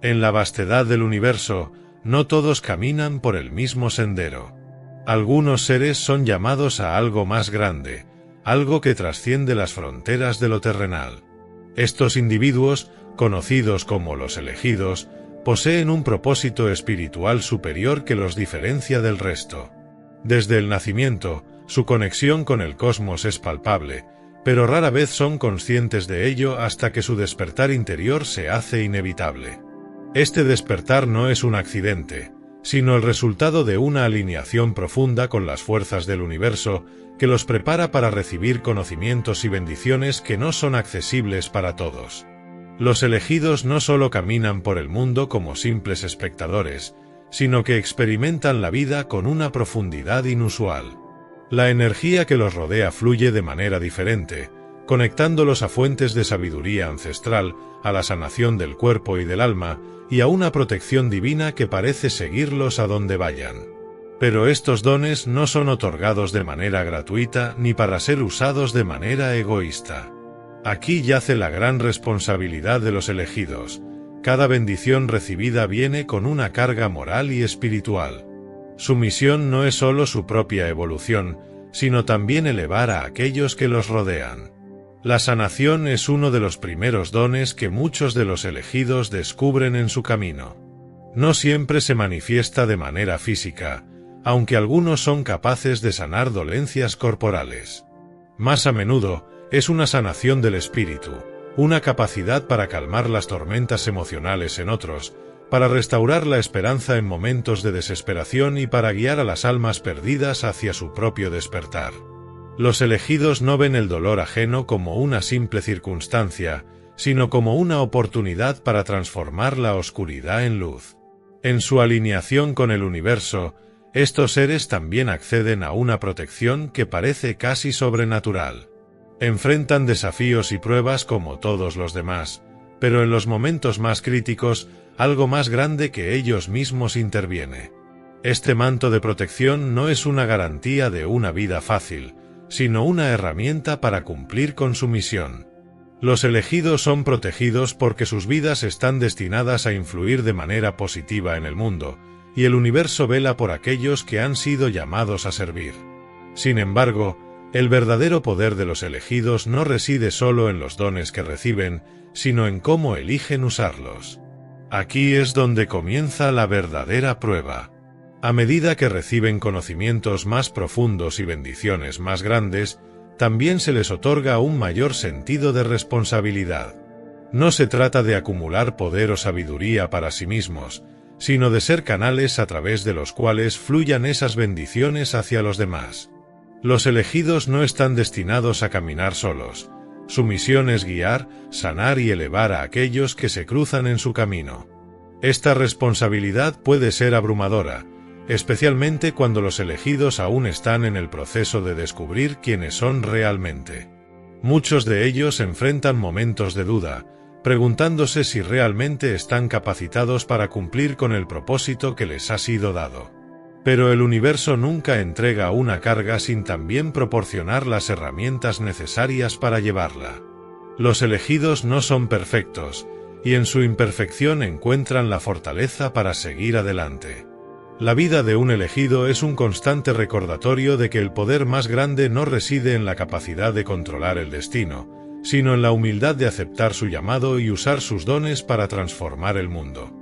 En la vastedad del universo, no todos caminan por el mismo sendero. Algunos seres son llamados a algo más grande, algo que trasciende las fronteras de lo terrenal. Estos individuos, conocidos como los elegidos, poseen un propósito espiritual superior que los diferencia del resto. Desde el nacimiento, su conexión con el cosmos es palpable, pero rara vez son conscientes de ello hasta que su despertar interior se hace inevitable. Este despertar no es un accidente, sino el resultado de una alineación profunda con las fuerzas del universo que los prepara para recibir conocimientos y bendiciones que no son accesibles para todos. Los elegidos no solo caminan por el mundo como simples espectadores, sino que experimentan la vida con una profundidad inusual. La energía que los rodea fluye de manera diferente, conectándolos a fuentes de sabiduría ancestral, a la sanación del cuerpo y del alma, y a una protección divina que parece seguirlos a donde vayan. Pero estos dones no son otorgados de manera gratuita ni para ser usados de manera egoísta. Aquí yace la gran responsabilidad de los elegidos. Cada bendición recibida viene con una carga moral y espiritual. Su misión no es solo su propia evolución, sino también elevar a aquellos que los rodean. La sanación es uno de los primeros dones que muchos de los elegidos descubren en su camino. No siempre se manifiesta de manera física, aunque algunos son capaces de sanar dolencias corporales. Más a menudo, es una sanación del espíritu, una capacidad para calmar las tormentas emocionales en otros, para restaurar la esperanza en momentos de desesperación y para guiar a las almas perdidas hacia su propio despertar. Los elegidos no ven el dolor ajeno como una simple circunstancia, sino como una oportunidad para transformar la oscuridad en luz. En su alineación con el universo, estos seres también acceden a una protección que parece casi sobrenatural. Enfrentan desafíos y pruebas como todos los demás, pero en los momentos más críticos, algo más grande que ellos mismos interviene. Este manto de protección no es una garantía de una vida fácil, sino una herramienta para cumplir con su misión. Los elegidos son protegidos porque sus vidas están destinadas a influir de manera positiva en el mundo, y el universo vela por aquellos que han sido llamados a servir. Sin embargo, el verdadero poder de los elegidos no reside solo en los dones que reciben, sino en cómo eligen usarlos. Aquí es donde comienza la verdadera prueba. A medida que reciben conocimientos más profundos y bendiciones más grandes, también se les otorga un mayor sentido de responsabilidad. No se trata de acumular poder o sabiduría para sí mismos, sino de ser canales a través de los cuales fluyan esas bendiciones hacia los demás. Los elegidos no están destinados a caminar solos. Su misión es guiar, sanar y elevar a aquellos que se cruzan en su camino. Esta responsabilidad puede ser abrumadora, especialmente cuando los elegidos aún están en el proceso de descubrir quiénes son realmente. Muchos de ellos enfrentan momentos de duda, preguntándose si realmente están capacitados para cumplir con el propósito que les ha sido dado. Pero el universo nunca entrega una carga sin también proporcionar las herramientas necesarias para llevarla. Los elegidos no son perfectos, y en su imperfección encuentran la fortaleza para seguir adelante. La vida de un elegido es un constante recordatorio de que el poder más grande no reside en la capacidad de controlar el destino, sino en la humildad de aceptar su llamado y usar sus dones para transformar el mundo.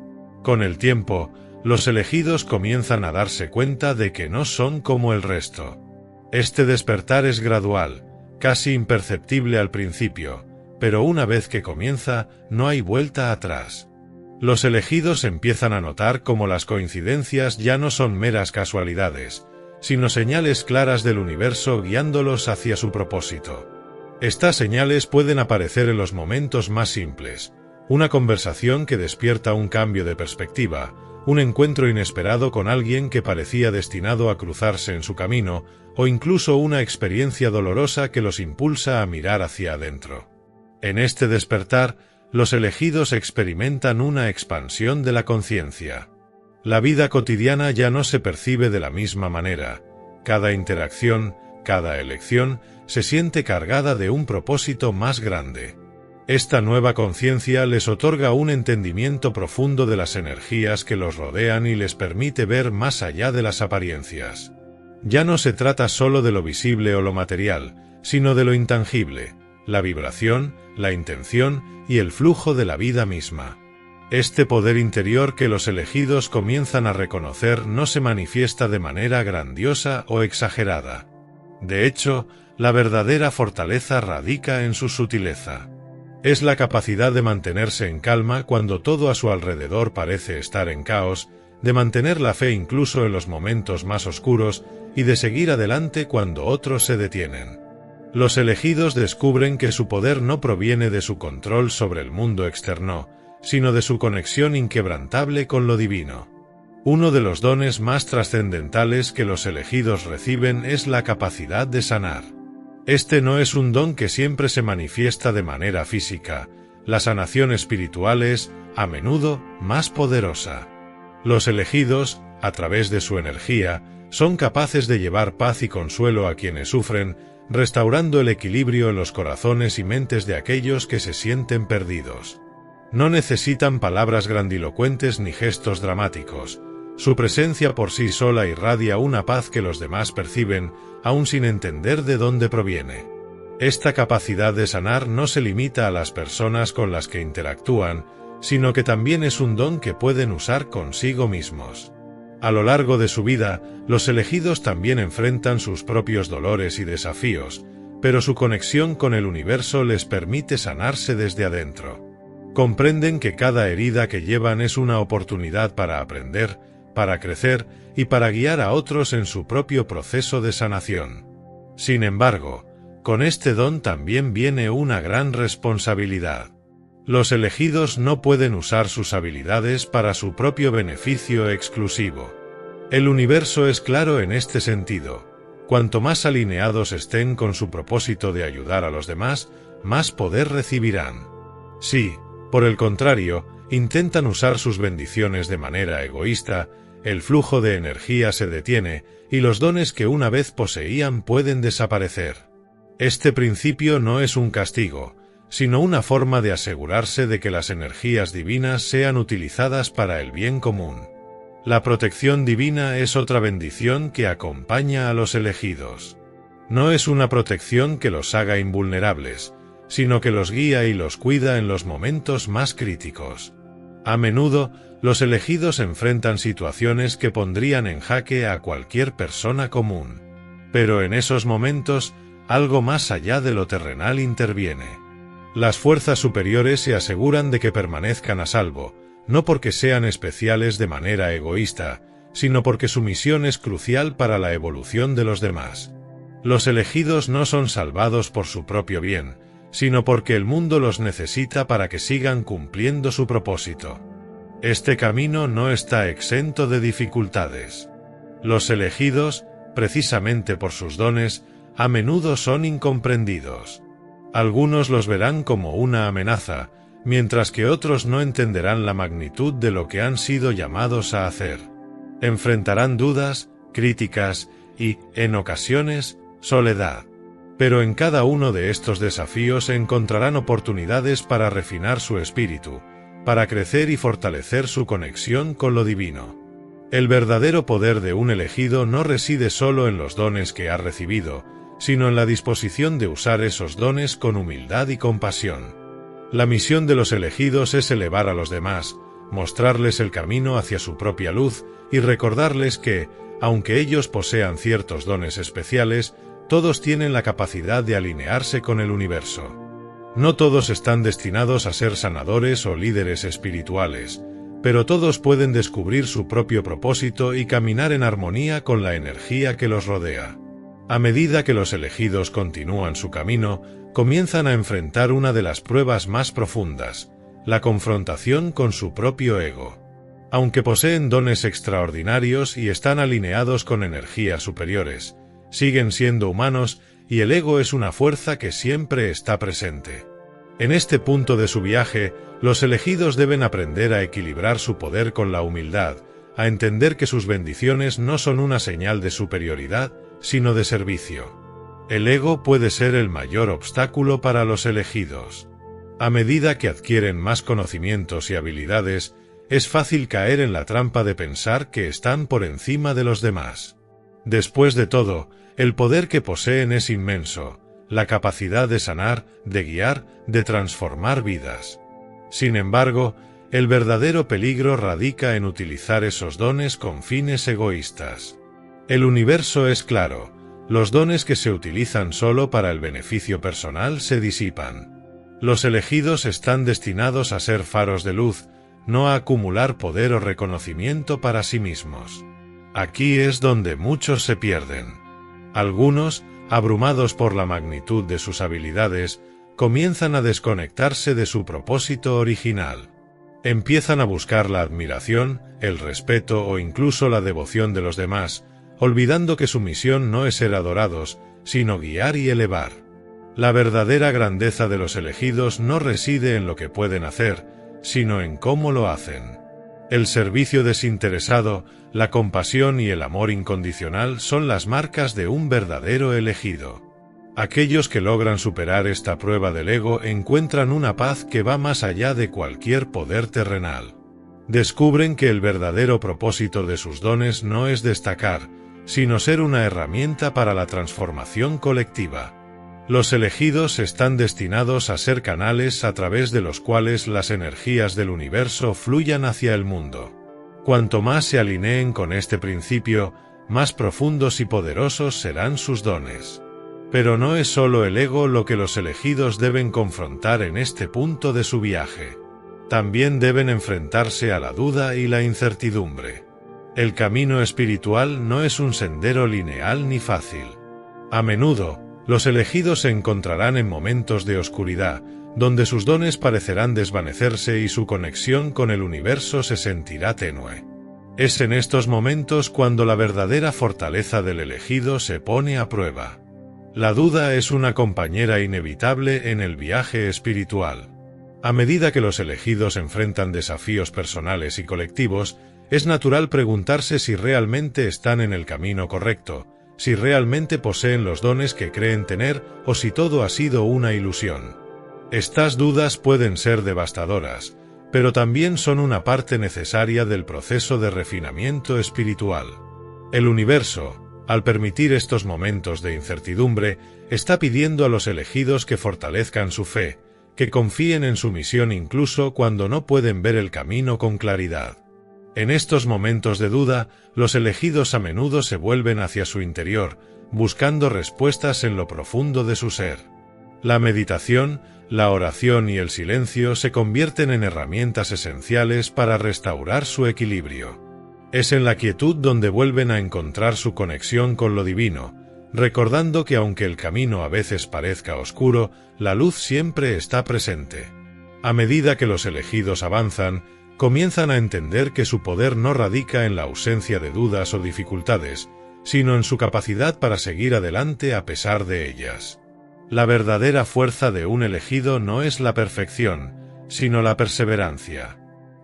Con el tiempo, los elegidos comienzan a darse cuenta de que no son como el resto. Este despertar es gradual, casi imperceptible al principio, pero una vez que comienza, no hay vuelta atrás. Los elegidos empiezan a notar cómo las coincidencias ya no son meras casualidades, sino señales claras del universo guiándolos hacia su propósito. Estas señales pueden aparecer en los momentos más simples: una conversación que despierta un cambio de perspectiva, un encuentro inesperado con alguien que parecía destinado a cruzarse en su camino, o incluso una experiencia dolorosa que los impulsa a mirar hacia adentro. En este despertar, los elegidos experimentan una expansión de la conciencia. La vida cotidiana ya no se percibe de la misma manera. Cada interacción, cada elección, se siente cargada de un propósito más grande. Esta nueva conciencia les otorga un entendimiento profundo de las energías que los rodean y les permite ver más allá de las apariencias. Ya no se trata solo de lo visible o lo material, sino de lo intangible, la vibración, la intención y el flujo de la vida misma. Este poder interior que los elegidos comienzan a reconocer no se manifiesta de manera grandiosa o exagerada. De hecho, la verdadera fortaleza radica en su sutileza. Es la capacidad de mantenerse en calma cuando todo a su alrededor parece estar en caos, de mantener la fe incluso en los momentos más oscuros y de seguir adelante cuando otros se detienen. Los elegidos descubren que su poder no proviene de su control sobre el mundo externo, sino de su conexión inquebrantable con lo divino. Uno de los dones más trascendentales que los elegidos reciben es la capacidad de sanar. Este no es un don que siempre se manifiesta de manera física. La sanación espiritual es, a menudo, más poderosa. Los elegidos, a través de su energía, son capaces de llevar paz y consuelo a quienes sufren, restaurando el equilibrio en los corazones y mentes de aquellos que se sienten perdidos. No necesitan palabras grandilocuentes ni gestos dramáticos. Su presencia por sí sola irradia una paz que los demás perciben, aun sin entender de dónde proviene. Esta capacidad de sanar no se limita a las personas con las que interactúan, sino que también es un don que pueden usar consigo mismos. A lo largo de su vida, los elegidos también enfrentan sus propios dolores y desafíos, pero su conexión con el universo les permite sanarse desde adentro. Comprenden que cada herida que llevan es una oportunidad para aprender, para crecer y para guiar a otros en su propio proceso de sanación. Sin embargo, con este don también viene una gran responsabilidad. Los elegidos no pueden usar sus habilidades para su propio beneficio exclusivo. El universo es claro en este sentido. Cuanto más alineados estén con su propósito de ayudar a los demás, más poder recibirán. Si, por el contrario, intentan usar sus bendiciones de manera egoísta, el flujo de energía se detiene y los dones que una vez poseían pueden desaparecer. Este principio no es un castigo, sino una forma de asegurarse de que las energías divinas sean utilizadas para el bien común. La protección divina es otra bendición que acompaña a los elegidos. No es una protección que los haga invulnerables, sino que los guía y los cuida en los momentos más críticos. A menudo, los elegidos enfrentan situaciones que pondrían en jaque a cualquier persona común. Pero en esos momentos, algo más allá de lo terrenal interviene. Las fuerzas superiores se aseguran de que permanezcan a salvo, no porque sean especiales de manera egoísta, sino porque su misión es crucial para la evolución de los demás. Los elegidos no son salvados por su propio bien, sino porque el mundo los necesita para que sigan cumpliendo su propósito. Este camino no está exento de dificultades. Los elegidos, precisamente por sus dones, a menudo son incomprendidos. Algunos los verán como una amenaza, mientras que otros no entenderán la magnitud de lo que han sido llamados a hacer. Enfrentarán dudas, críticas y, en ocasiones, soledad. Pero en cada uno de estos desafíos encontrarán oportunidades para refinar su espíritu, para crecer y fortalecer su conexión con lo divino. El verdadero poder de un elegido no reside solo en los dones que ha recibido, sino en la disposición de usar esos dones con humildad y compasión. La misión de los elegidos es elevar a los demás, mostrarles el camino hacia su propia luz y recordarles que, aunque ellos posean ciertos dones especiales, todos tienen la capacidad de alinearse con el universo. No todos están destinados a ser sanadores o líderes espirituales, pero todos pueden descubrir su propio propósito y caminar en armonía con la energía que los rodea. A medida que los elegidos continúan su camino, comienzan a enfrentar una de las pruebas más profundas, la confrontación con su propio ego. Aunque poseen dones extraordinarios y están alineados con energías superiores, siguen siendo humanos y el ego es una fuerza que siempre está presente. En este punto de su viaje, los elegidos deben aprender a equilibrar su poder con la humildad, a entender que sus bendiciones no son una señal de superioridad, sino de servicio. El ego puede ser el mayor obstáculo para los elegidos. A medida que adquieren más conocimientos y habilidades, es fácil caer en la trampa de pensar que están por encima de los demás. Después de todo, el poder que poseen es inmenso, la capacidad de sanar, de guiar, de transformar vidas. Sin embargo, el verdadero peligro radica en utilizar esos dones con fines egoístas. El universo es claro, los dones que se utilizan solo para el beneficio personal se disipan. Los elegidos están destinados a ser faros de luz, no a acumular poder o reconocimiento para sí mismos. Aquí es donde muchos se pierden. Algunos, abrumados por la magnitud de sus habilidades, comienzan a desconectarse de su propósito original. Empiezan a buscar la admiración, el respeto o incluso la devoción de los demás, olvidando que su misión no es ser adorados, sino guiar y elevar. La verdadera grandeza de los elegidos no reside en lo que pueden hacer, sino en cómo lo hacen. El servicio desinteresado, la compasión y el amor incondicional son las marcas de un verdadero elegido. Aquellos que logran superar esta prueba del ego encuentran una paz que va más allá de cualquier poder terrenal. Descubren que el verdadero propósito de sus dones no es destacar, sino ser una herramienta para la transformación colectiva. Los elegidos están destinados a ser canales a través de los cuales las energías del universo fluyan hacia el mundo. Cuanto más se alineen con este principio, más profundos y poderosos serán sus dones. Pero no es solo el ego lo que los elegidos deben confrontar en este punto de su viaje. También deben enfrentarse a la duda y la incertidumbre. El camino espiritual no es un sendero lineal ni fácil. A menudo, los elegidos se encontrarán en momentos de oscuridad, donde sus dones parecerán desvanecerse y su conexión con el universo se sentirá tenue. Es en estos momentos cuando la verdadera fortaleza del elegido se pone a prueba. La duda es una compañera inevitable en el viaje espiritual. A medida que los elegidos enfrentan desafíos personales y colectivos, es natural preguntarse si realmente están en el camino correcto, si realmente poseen los dones que creen tener o si todo ha sido una ilusión. Estas dudas pueden ser devastadoras, pero también son una parte necesaria del proceso de refinamiento espiritual. El universo, al permitir estos momentos de incertidumbre, está pidiendo a los elegidos que fortalezcan su fe, que confíen en su misión incluso cuando no pueden ver el camino con claridad. En estos momentos de duda, los elegidos a menudo se vuelven hacia su interior, buscando respuestas en lo profundo de su ser. La meditación, la oración y el silencio se convierten en herramientas esenciales para restaurar su equilibrio. Es en la quietud donde vuelven a encontrar su conexión con lo divino, recordando que aunque el camino a veces parezca oscuro, la luz siempre está presente. A medida que los elegidos avanzan, comienzan a entender que su poder no radica en la ausencia de dudas o dificultades, sino en su capacidad para seguir adelante a pesar de ellas. La verdadera fuerza de un elegido no es la perfección, sino la perseverancia.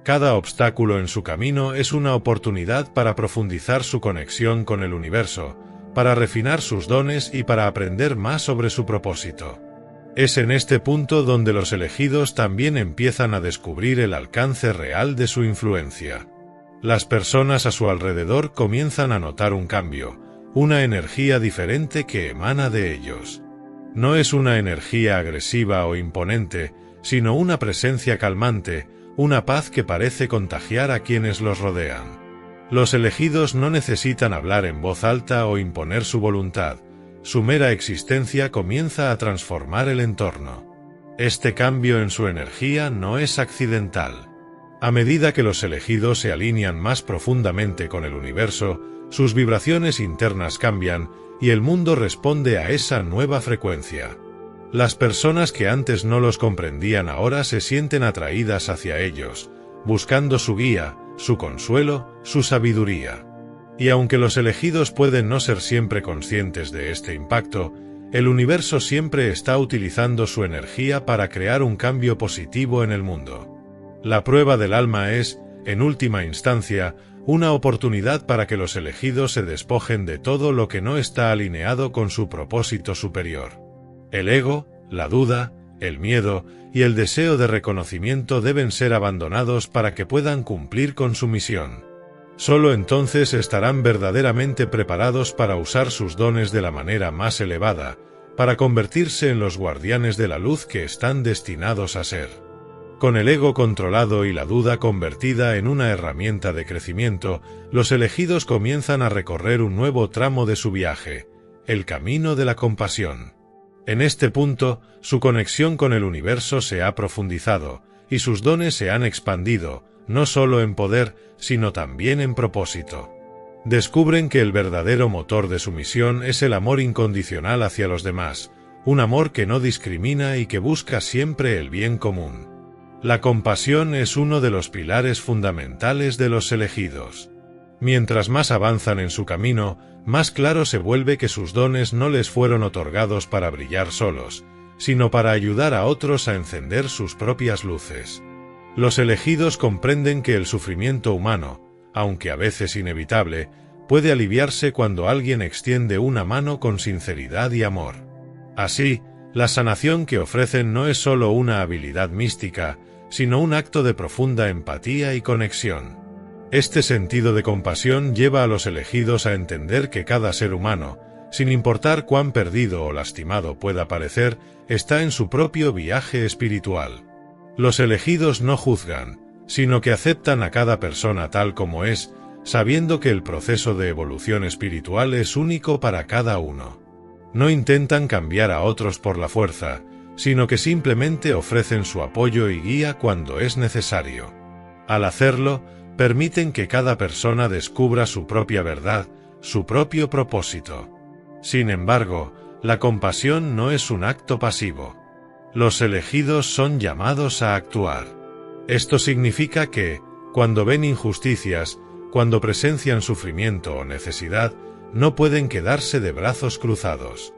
Cada obstáculo en su camino es una oportunidad para profundizar su conexión con el universo, para refinar sus dones y para aprender más sobre su propósito. Es en este punto donde los elegidos también empiezan a descubrir el alcance real de su influencia. Las personas a su alrededor comienzan a notar un cambio, una energía diferente que emana de ellos. No es una energía agresiva o imponente, sino una presencia calmante, una paz que parece contagiar a quienes los rodean. Los elegidos no necesitan hablar en voz alta o imponer su voluntad. Su mera existencia comienza a transformar el entorno. Este cambio en su energía no es accidental. A medida que los elegidos se alinean más profundamente con el universo, sus vibraciones internas cambian y el mundo responde a esa nueva frecuencia. Las personas que antes no los comprendían ahora se sienten atraídas hacia ellos, buscando su guía, su consuelo, su sabiduría. Y aunque los elegidos pueden no ser siempre conscientes de este impacto, el universo siempre está utilizando su energía para crear un cambio positivo en el mundo. La prueba del alma es, en última instancia, una oportunidad para que los elegidos se despojen de todo lo que no está alineado con su propósito superior. El ego, la duda, El miedo y el deseo de reconocimiento deben ser abandonados para que puedan cumplir con su misión. Solo entonces estarán verdaderamente preparados para usar sus dones de la manera más elevada, para convertirse en los guardianes de la luz que están destinados a ser. Con el ego controlado y la duda convertida en una herramienta de crecimiento, los elegidos comienzan a recorrer un nuevo tramo de su viaje, el camino de la compasión. En este punto, su conexión con el universo se ha profundizado, y sus dones se han expandido, no solo en poder, sino también en propósito. Descubren que el verdadero motor de su misión es el amor incondicional hacia los demás, un amor que no discrimina y que busca siempre el bien común. La compasión es uno de los pilares fundamentales de los elegidos. Mientras más avanzan en su camino, más claro se vuelve que sus dones no les fueron otorgados para brillar solos, sino para ayudar a otros a encender sus propias luces. Los elegidos comprenden que el sufrimiento humano, aunque a veces inevitable, puede aliviarse cuando alguien extiende una mano con sinceridad y amor. Así, la sanación que ofrecen no es solo una habilidad mística, sino un acto de profunda empatía y conexión. Este sentido de compasión lleva a los elegidos a entender que cada ser humano, sin importar cuán perdido o lastimado pueda parecer, está en su propio viaje espiritual. Los elegidos no juzgan, sino que aceptan a cada persona tal como es, sabiendo que el proceso de evolución espiritual es único para cada uno. No intentan cambiar a otros por la fuerza, sino que simplemente ofrecen su apoyo y guía cuando es necesario. Al hacerlo, permiten que cada persona descubra su propia verdad, su propio propósito. Sin embargo, la compasión no es un acto pasivo. Los elegidos son llamados a actuar. Esto significa que, cuando ven injusticias, cuando presencian sufrimiento o necesidad, no pueden quedarse de brazos cruzados.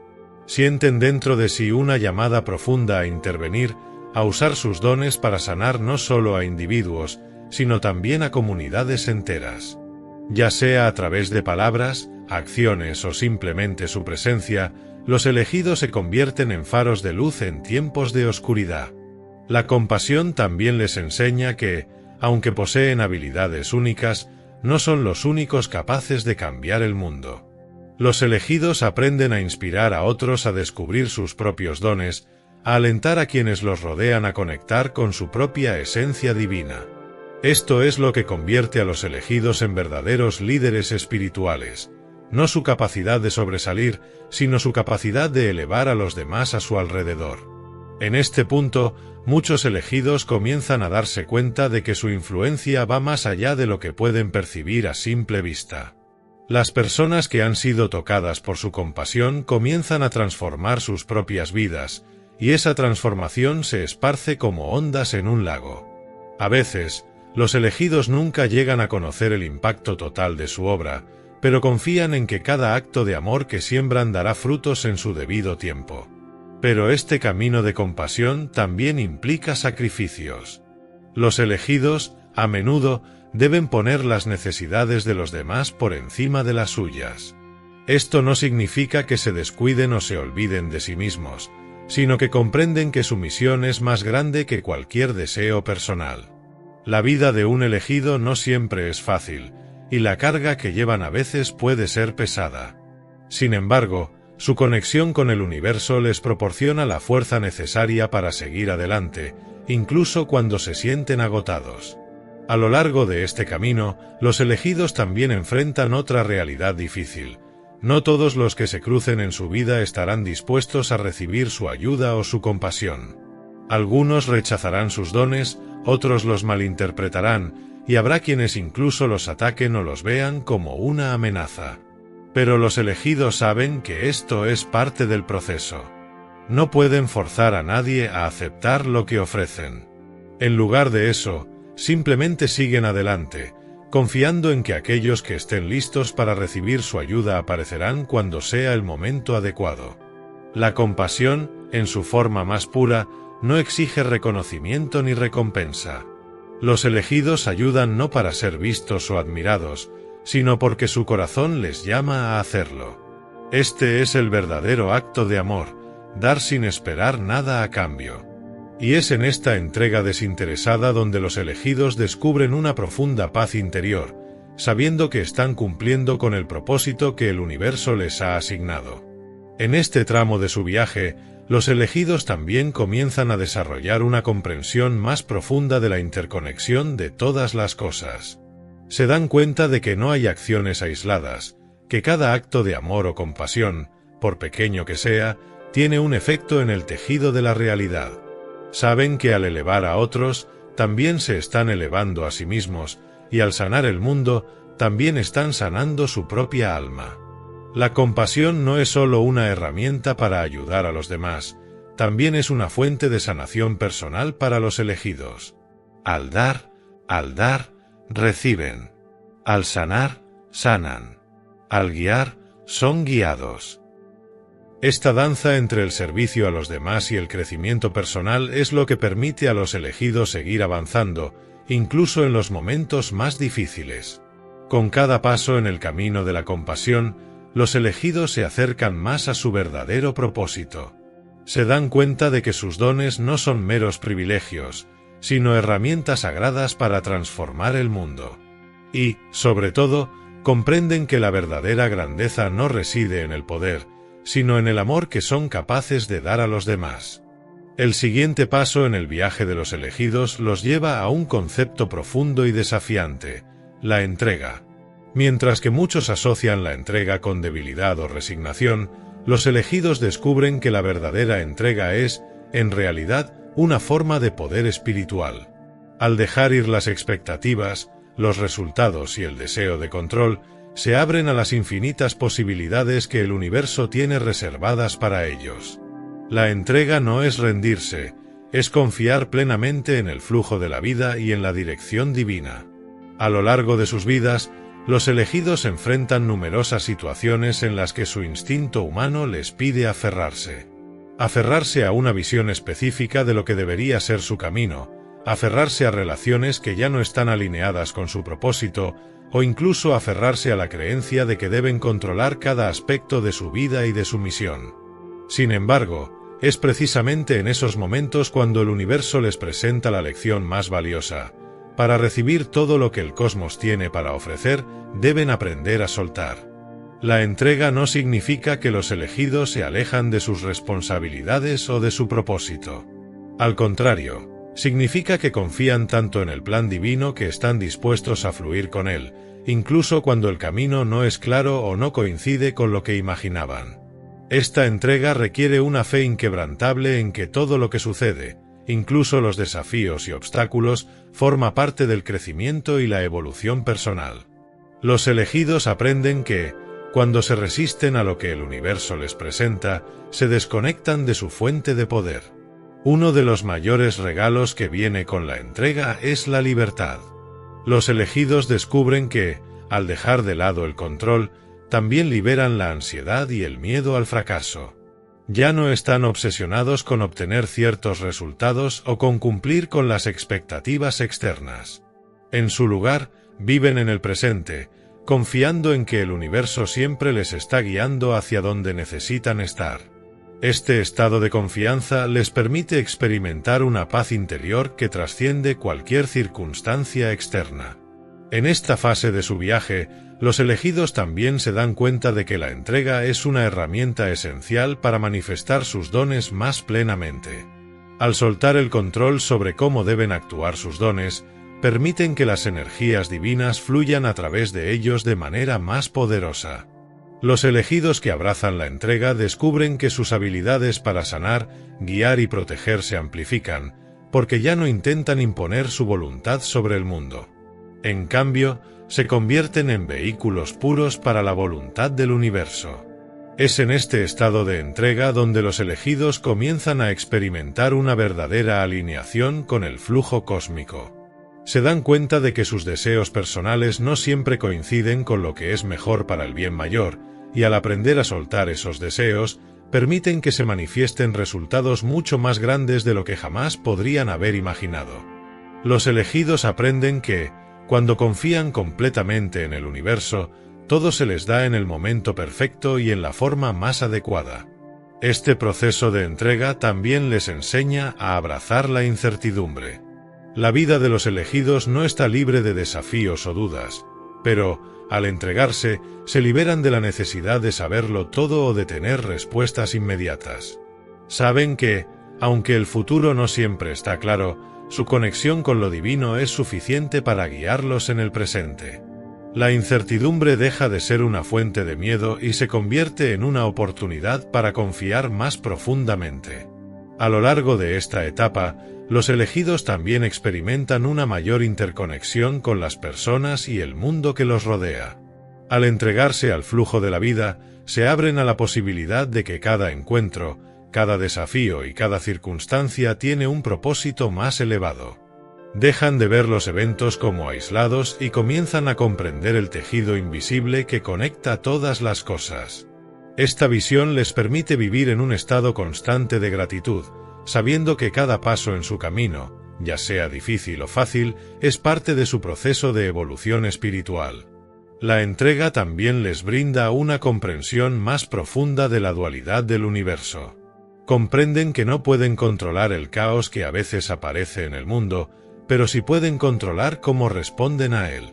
Sienten dentro de sí una llamada profunda a intervenir, a usar sus dones para sanar no solo a individuos, sino también a comunidades enteras. Ya sea a través de palabras, acciones o simplemente su presencia, los elegidos se convierten en faros de luz en tiempos de oscuridad. La compasión también les enseña que, aunque poseen habilidades únicas, no son los únicos capaces de cambiar el mundo. Los elegidos aprenden a inspirar a otros a descubrir sus propios dones, a alentar a quienes los rodean a conectar con su propia esencia divina. Esto es lo que convierte a los elegidos en verdaderos líderes espirituales, no su capacidad de sobresalir, sino su capacidad de elevar a los demás a su alrededor. En este punto, muchos elegidos comienzan a darse cuenta de que su influencia va más allá de lo que pueden percibir a simple vista. Las personas que han sido tocadas por su compasión comienzan a transformar sus propias vidas, y esa transformación se esparce como ondas en un lago. A veces, los elegidos nunca llegan a conocer el impacto total de su obra, pero confían en que cada acto de amor que siembran dará frutos en su debido tiempo. Pero este camino de compasión también implica sacrificios. Los elegidos, a menudo, deben poner las necesidades de los demás por encima de las suyas. Esto no significa que se descuiden o se olviden de sí mismos, sino que comprenden que su misión es más grande que cualquier deseo personal. La vida de un elegido no siempre es fácil, y la carga que llevan a veces puede ser pesada. Sin embargo, su conexión con el universo les proporciona la fuerza necesaria para seguir adelante, incluso cuando se sienten agotados. A lo largo de este camino, los elegidos también enfrentan otra realidad difícil. No todos los que se crucen en su vida estarán dispuestos a recibir su ayuda o su compasión. Algunos rechazarán sus dones, otros los malinterpretarán, y habrá quienes incluso los ataquen o los vean como una amenaza. Pero los elegidos saben que esto es parte del proceso. No pueden forzar a nadie a aceptar lo que ofrecen. En lugar de eso, simplemente siguen adelante, confiando en que aquellos que estén listos para recibir su ayuda aparecerán cuando sea el momento adecuado. La compasión, en su forma más pura, no exige reconocimiento ni recompensa. Los elegidos ayudan no para ser vistos o admirados, sino porque su corazón les llama a hacerlo. Este es el verdadero acto de amor, dar sin esperar nada a cambio. Y es en esta entrega desinteresada donde los elegidos descubren una profunda paz interior, sabiendo que están cumpliendo con el propósito que el universo les ha asignado. En este tramo de su viaje, los elegidos también comienzan a desarrollar una comprensión más profunda de la interconexión de todas las cosas. Se dan cuenta de que no hay acciones aisladas, que cada acto de amor o compasión, por pequeño que sea, tiene un efecto en el tejido de la realidad. Saben que al elevar a otros, también se están elevando a sí mismos, y al sanar el mundo, también están sanando su propia alma. La compasión no es solo una herramienta para ayudar a los demás, también es una fuente de sanación personal para los elegidos. Al dar, reciben. Al sanar, sanan. Al guiar, son guiados. Esta danza entre el servicio a los demás y el crecimiento personal es lo que permite a los elegidos seguir avanzando, incluso en los momentos más difíciles. Con cada paso en el camino de la compasión, los elegidos se acercan más a su verdadero propósito. Se dan cuenta de que sus dones no son meros privilegios, sino herramientas sagradas para transformar el mundo. Y, sobre todo, comprenden que la verdadera grandeza no reside en el poder, sino en el amor que son capaces de dar a los demás. El siguiente paso en el viaje de los elegidos los lleva a un concepto profundo y desafiante: la entrega. Mientras que muchos asocian la entrega con debilidad o resignación, los elegidos descubren que la verdadera entrega es, en realidad, una forma de poder espiritual. Al dejar ir las expectativas, los resultados y el deseo de control, se abren a las infinitas posibilidades que el universo tiene reservadas para ellos. La entrega no es rendirse, es confiar plenamente en el flujo de la vida y en la dirección divina. A lo largo de sus vidas, los elegidos enfrentan numerosas situaciones en las que su instinto humano les pide aferrarse. Aferrarse a una visión específica de lo que debería ser su camino, aferrarse a relaciones que ya no están alineadas con su propósito, o incluso aferrarse a la creencia de que deben controlar cada aspecto de su vida y de su misión. Sin embargo, es precisamente en esos momentos cuando el universo les presenta la lección más valiosa. Para recibir todo lo que el cosmos tiene para ofrecer, deben aprender a soltar. La entrega no significa que los elegidos se alejan de sus responsabilidades o de su propósito. Al contrario, significa que confían tanto en el plan divino que están dispuestos a fluir con él, incluso cuando el camino no es claro o no coincide con lo que imaginaban. Esta entrega requiere una fe inquebrantable en que todo lo que sucede, incluso los desafíos y obstáculos, forma parte del crecimiento y la evolución personal. Los elegidos aprenden que, cuando se resisten a lo que el universo les presenta, se desconectan de su fuente de poder. Uno de los mayores regalos que viene con la entrega es la libertad. Los elegidos descubren que, al dejar de lado el control, también liberan la ansiedad y el miedo al fracaso. Ya no están obsesionados con obtener ciertos resultados o con cumplir con las expectativas externas. En su lugar, viven en el presente, confiando en que el universo siempre les está guiando hacia donde necesitan estar. Este estado de confianza les permite experimentar una paz interior que trasciende cualquier circunstancia externa. En esta fase de su viaje, los elegidos también se dan cuenta de que la entrega es una herramienta esencial para manifestar sus dones más plenamente. Al soltar el control sobre cómo deben actuar sus dones, permiten que las energías divinas fluyan a través de ellos de manera más poderosa. Los elegidos que abrazan la entrega descubren que sus habilidades para sanar, guiar y proteger se amplifican, porque ya no intentan imponer su voluntad sobre el mundo. En cambio, se convierten en vehículos puros para la voluntad del universo. Es en este estado de entrega donde los elegidos comienzan a experimentar una verdadera alineación con el flujo cósmico. Se dan cuenta de que sus deseos personales no siempre coinciden con lo que es mejor para el bien mayor, y al aprender a soltar esos deseos, permiten que se manifiesten resultados mucho más grandes de lo que jamás podrían haber imaginado. Los elegidos aprenden que, cuando confían completamente en el universo, todo se les da en el momento perfecto y en la forma más adecuada. Este proceso de entrega también les enseña a abrazar la incertidumbre. La vida de los elegidos no está libre de desafíos o dudas, pero, al entregarse, se liberan de la necesidad de saberlo todo o de tener respuestas inmediatas. Saben que, aunque el futuro no siempre está claro, su conexión con lo divino es suficiente para guiarlos en el presente. La incertidumbre deja de ser una fuente de miedo y se convierte en una oportunidad para confiar más profundamente. A lo largo de esta etapa, los elegidos también experimentan una mayor interconexión con las personas y el mundo que los rodea. Al entregarse al flujo de la vida, se abren a la posibilidad de que cada encuentro, cada desafío y cada circunstancia tiene un propósito más elevado. Dejan de ver los eventos como aislados y comienzan a comprender el tejido invisible que conecta todas las cosas. Esta visión les permite vivir en un estado constante de gratitud, sabiendo que cada paso en su camino, ya sea difícil o fácil, es parte de su proceso de evolución espiritual. La entrega también les brinda una comprensión más profunda de la dualidad del universo. Comprenden que no pueden controlar el caos que a veces aparece en el mundo, pero sí pueden controlar cómo responden a él.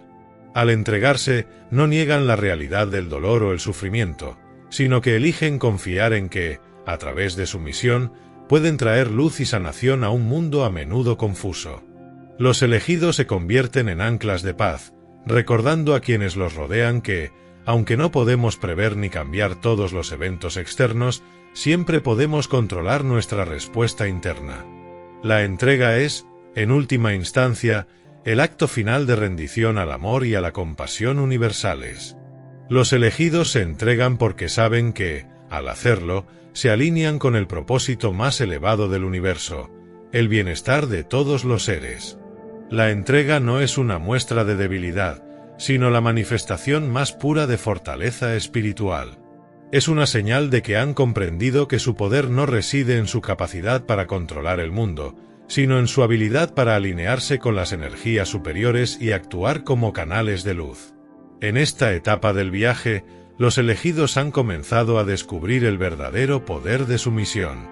Al entregarse, no niegan la realidad del dolor o el sufrimiento, sino que eligen confiar en que, a través de su misión, pueden traer luz y sanación a un mundo a menudo confuso. Los elegidos se convierten en anclas de paz, recordando a quienes los rodean que, aunque no podemos prever ni cambiar todos los eventos externos, siempre podemos controlar nuestra respuesta interna. La entrega es, en última instancia, el acto final de rendición al amor y a la compasión universales. Los elegidos se entregan porque saben que, al hacerlo, se alinean con el propósito más elevado del universo, el bienestar de todos los seres. La entrega no es una muestra de debilidad, sino la manifestación más pura de fortaleza espiritual. Es una señal de que han comprendido que su poder no reside en su capacidad para controlar el mundo, sino en su habilidad para alinearse con las energías superiores y actuar como canales de luz. En esta etapa del viaje, los elegidos han comenzado a descubrir el verdadero poder de su misión.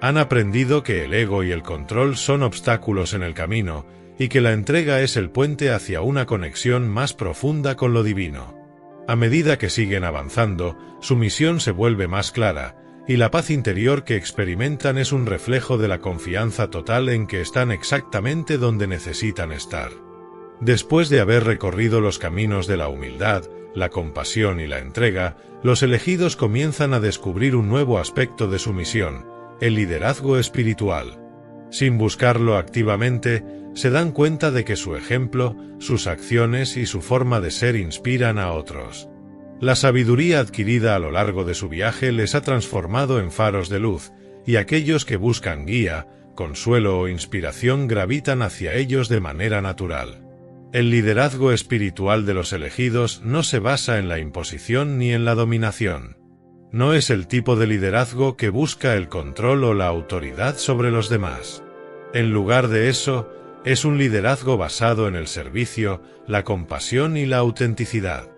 Han aprendido que el ego y el control son obstáculos en el camino, y que la entrega es el puente hacia una conexión más profunda con lo divino. A medida que siguen avanzando, su misión se vuelve más clara, y la paz interior que experimentan es un reflejo de la confianza total en que están exactamente donde necesitan estar. Después de haber recorrido los caminos de la humildad, la compasión y la entrega, los elegidos comienzan a descubrir un nuevo aspecto de su misión, el liderazgo espiritual. Sin buscarlo activamente, se dan cuenta de que su ejemplo, sus acciones y su forma de ser inspiran a otros. La sabiduría adquirida a lo largo de su viaje les ha transformado en faros de luz, y aquellos que buscan guía, consuelo o inspiración gravitan hacia ellos de manera natural. El liderazgo espiritual de los elegidos no se basa en la imposición ni en la dominación. No es el tipo de liderazgo que busca el control o la autoridad sobre los demás. En lugar de eso, es un liderazgo basado en el servicio, la compasión y la autenticidad.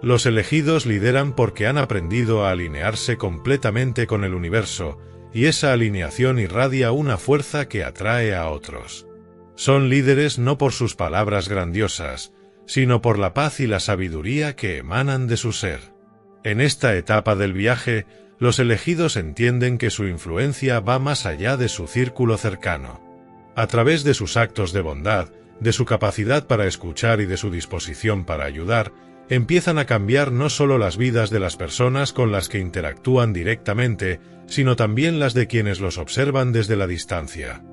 Los elegidos lideran porque han aprendido a alinearse completamente con el universo, y esa alineación irradia una fuerza que atrae a otros. Son líderes no por sus palabras grandiosas, sino por la paz y la sabiduría que emanan de su ser. En esta etapa del viaje, los elegidos entienden que su influencia va más allá de su círculo cercano. A través de sus actos de bondad, de su capacidad para escuchar y de su disposición para ayudar, empiezan a cambiar no solo las vidas de las personas con las que interactúan directamente, sino también las de quienes los observan desde la distancia.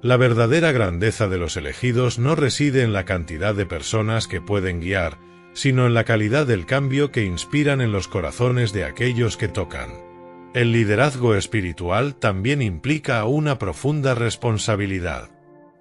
La verdadera grandeza de los elegidos no reside en la cantidad de personas que pueden guiar, sino en la calidad del cambio que inspiran en los corazones de aquellos que tocan. El liderazgo espiritual también implica una profunda responsabilidad.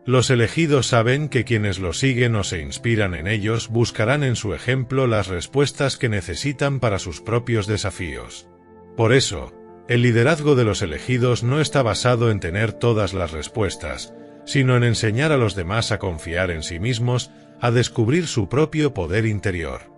Los elegidos saben que quienes lo siguen o se inspiran en ellos buscarán en su ejemplo las respuestas que necesitan para sus propios desafíos. Por eso, el liderazgo de los elegidos no está basado en tener todas las respuestas, sino en enseñar a los demás a confiar en sí mismos, a descubrir su propio poder interior.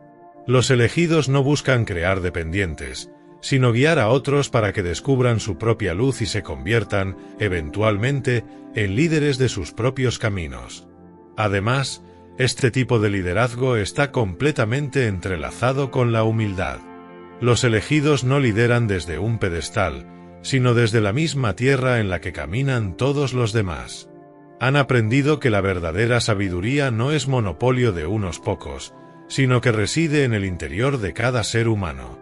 Los elegidos no buscan crear dependientes, sino guiar a otros para que descubran su propia luz y se conviertan, eventualmente, en líderes de sus propios caminos. Además, este tipo de liderazgo está completamente entrelazado con la humildad. Los elegidos no lideran desde un pedestal, sino desde la misma tierra en la que caminan todos los demás. Han aprendido que la verdadera sabiduría no es monopolio de unos pocos, sino que reside en el interior de cada ser humano.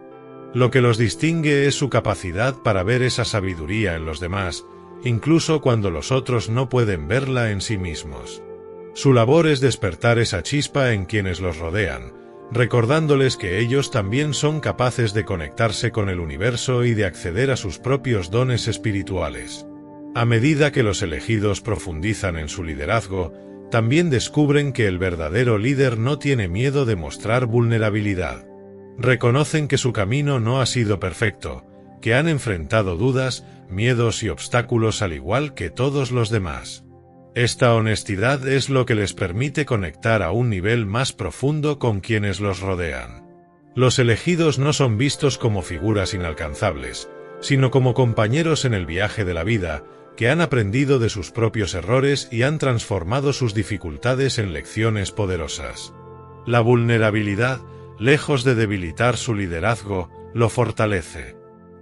Lo que los distingue es su capacidad para ver esa sabiduría en los demás, incluso cuando los otros no pueden verla en sí mismos. Su labor es despertar esa chispa en quienes los rodean, recordándoles que ellos también son capaces de conectarse con el universo y de acceder a sus propios dones espirituales. A medida que los elegidos profundizan en su liderazgo, también descubren que el verdadero líder no tiene miedo de mostrar vulnerabilidad. Reconocen que su camino no ha sido perfecto, que han enfrentado dudas, miedos y obstáculos al igual que todos los demás. Esta honestidad es lo que les permite conectar a un nivel más profundo con quienes los rodean. Los elegidos no son vistos como figuras inalcanzables, sino como compañeros en el viaje de la vida, que han aprendido de sus propios errores y han transformado sus dificultades en lecciones poderosas. La vulnerabilidad, lejos de debilitar su liderazgo, lo fortalece.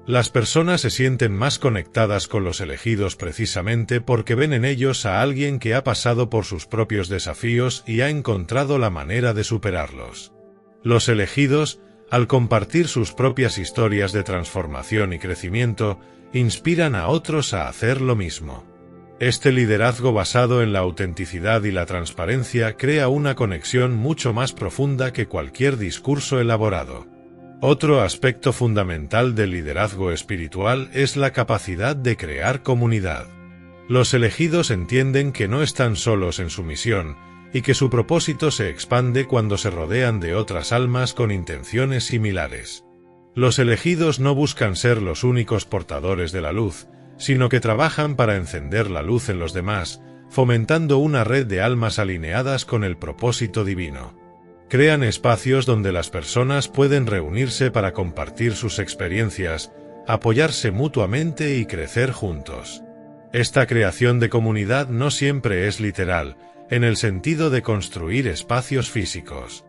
Las personas se sienten más conectadas con los elegidos precisamente porque ven en ellos a alguien que ha pasado por sus propios desafíos y ha encontrado la manera de superarlos. Los elegidos, al compartir sus propias historias de transformación y crecimiento, inspiran a otros a hacer lo mismo. Este liderazgo basado en la autenticidad y la transparencia crea una conexión mucho más profunda que cualquier discurso elaborado. Otro aspecto fundamental del liderazgo espiritual es la capacidad de crear comunidad. Los elegidos entienden que no están solos en su misión, y que su propósito se expande cuando se rodean de otras almas con intenciones similares. Los elegidos no buscan ser los únicos portadores de la luz, sino que trabajan para encender la luz en los demás, fomentando una red de almas alineadas con el propósito divino. Crean espacios donde las personas pueden reunirse para compartir sus experiencias, apoyarse mutuamente y crecer juntos. Esta creación de comunidad no siempre es literal, en el sentido de construir espacios físicos.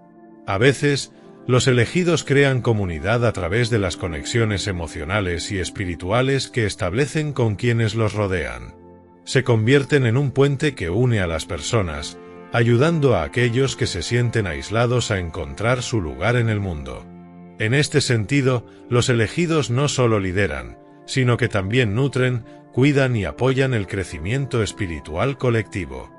A veces, los elegidos crean comunidad a través de las conexiones emocionales y espirituales que establecen con quienes los rodean. Se convierten en un puente que une a las personas, ayudando a aquellos que se sienten aislados a encontrar su lugar en el mundo. En este sentido, los elegidos no solo lideran, sino que también nutren, cuidan y apoyan el crecimiento espiritual colectivo.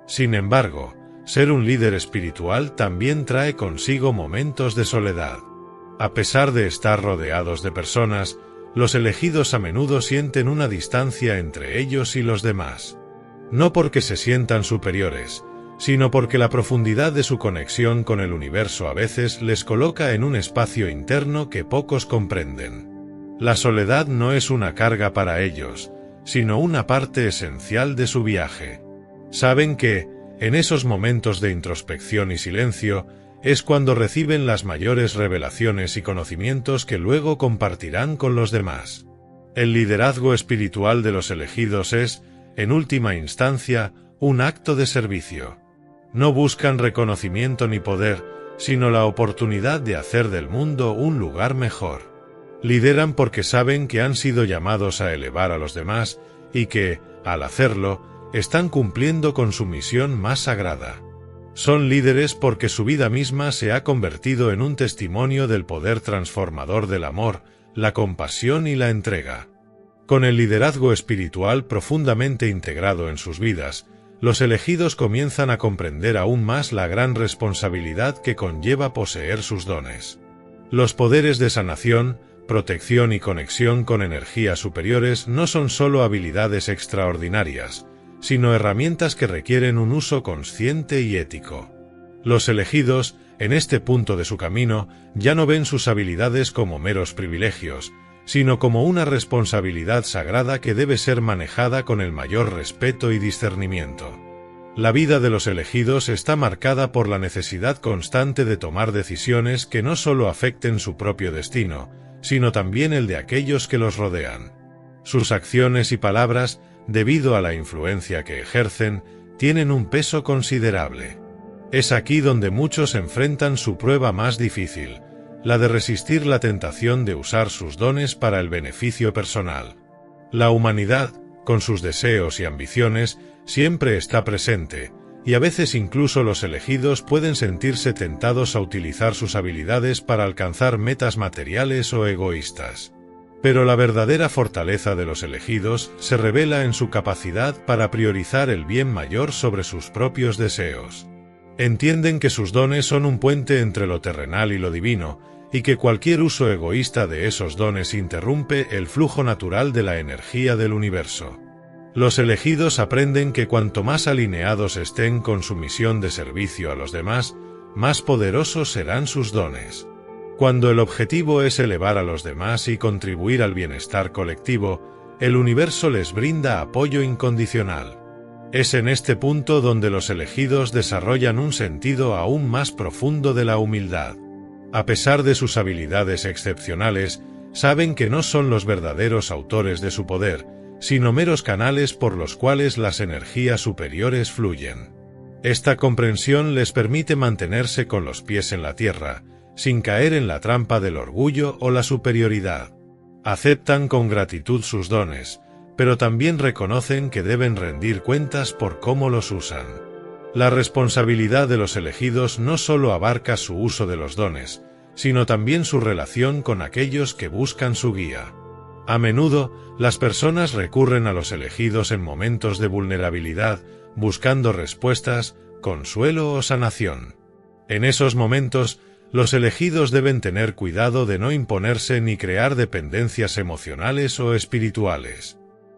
Sin embargo, ser un líder espiritual también trae consigo momentos de soledad. A pesar de estar rodeados de personas, los elegidos a menudo sienten una distancia entre ellos y los demás. No porque se sientan superiores, sino porque la profundidad de su conexión con el universo a veces les coloca en un espacio interno que pocos comprenden. La soledad no es una carga para ellos, sino una parte esencial de su viaje. Saben que, en esos momentos de introspección y silencio, es cuando reciben las mayores revelaciones y conocimientos que luego compartirán con los demás. El liderazgo espiritual de los elegidos es, en última instancia, un acto de servicio. No buscan reconocimiento ni poder, sino la oportunidad de hacer del mundo un lugar mejor. Lideran porque saben que han sido llamados a elevar a los demás y que, al hacerlo, están cumpliendo con su misión más sagrada. Son líderes porque su vida misma se ha convertido en un testimonio del poder transformador del amor, la compasión y la entrega. Con el liderazgo espiritual profundamente integrado en sus vidas, los elegidos comienzan a comprender aún más la gran responsabilidad que conlleva poseer sus dones. Los poderes de sanación, protección y conexión con energías superiores no son solo habilidades extraordinarias, sino herramientas que requieren un uso consciente y ético. Los elegidos, en este punto de su camino, ya no ven sus habilidades como meros privilegios, sino como una responsabilidad sagrada que debe ser manejada con el mayor respeto y discernimiento. La vida de los elegidos está marcada por la necesidad constante de tomar decisiones que no solo afecten su propio destino, sino también el de aquellos que los rodean. Sus acciones y palabras, debido a la influencia que ejercen, tienen un peso considerable. Es aquí donde muchos enfrentan su prueba más difícil, la de resistir la tentación de usar sus dones para el beneficio personal. La humanidad, con sus deseos y ambiciones, siempre está presente, y a veces incluso los elegidos pueden sentirse tentados a utilizar sus habilidades para alcanzar metas materiales o egoístas. Pero la verdadera fortaleza de los elegidos se revela en su capacidad para priorizar el bien mayor sobre sus propios deseos. Entienden que sus dones son un puente entre lo terrenal y lo divino, y que cualquier uso egoísta de esos dones interrumpe el flujo natural de la energía del universo. Los elegidos aprenden que cuanto más alineados estén con su misión de servicio a los demás, más poderosos serán sus dones. Cuando el objetivo es elevar a los demás y contribuir al bienestar colectivo, el universo les brinda apoyo incondicional. Es en este punto donde los elegidos desarrollan un sentido aún más profundo de la humildad. A pesar de sus habilidades excepcionales, saben que no son los verdaderos autores de su poder, sino meros canales por los cuales las energías superiores fluyen. Esta comprensión les permite mantenerse con los pies en la tierra, sin caer en la trampa del orgullo o la superioridad. Aceptan con gratitud sus dones, pero también reconocen que deben rendir cuentas por cómo los usan. La responsabilidad de los elegidos no solo abarca su uso de los dones, sino también su relación con aquellos que buscan su guía. A menudo, las personas recurren a los elegidos en momentos de vulnerabilidad, buscando respuestas, consuelo o sanación. En esos momentos, los elegidos deben tener cuidado de no imponerse ni crear dependencias emocionales o espirituales.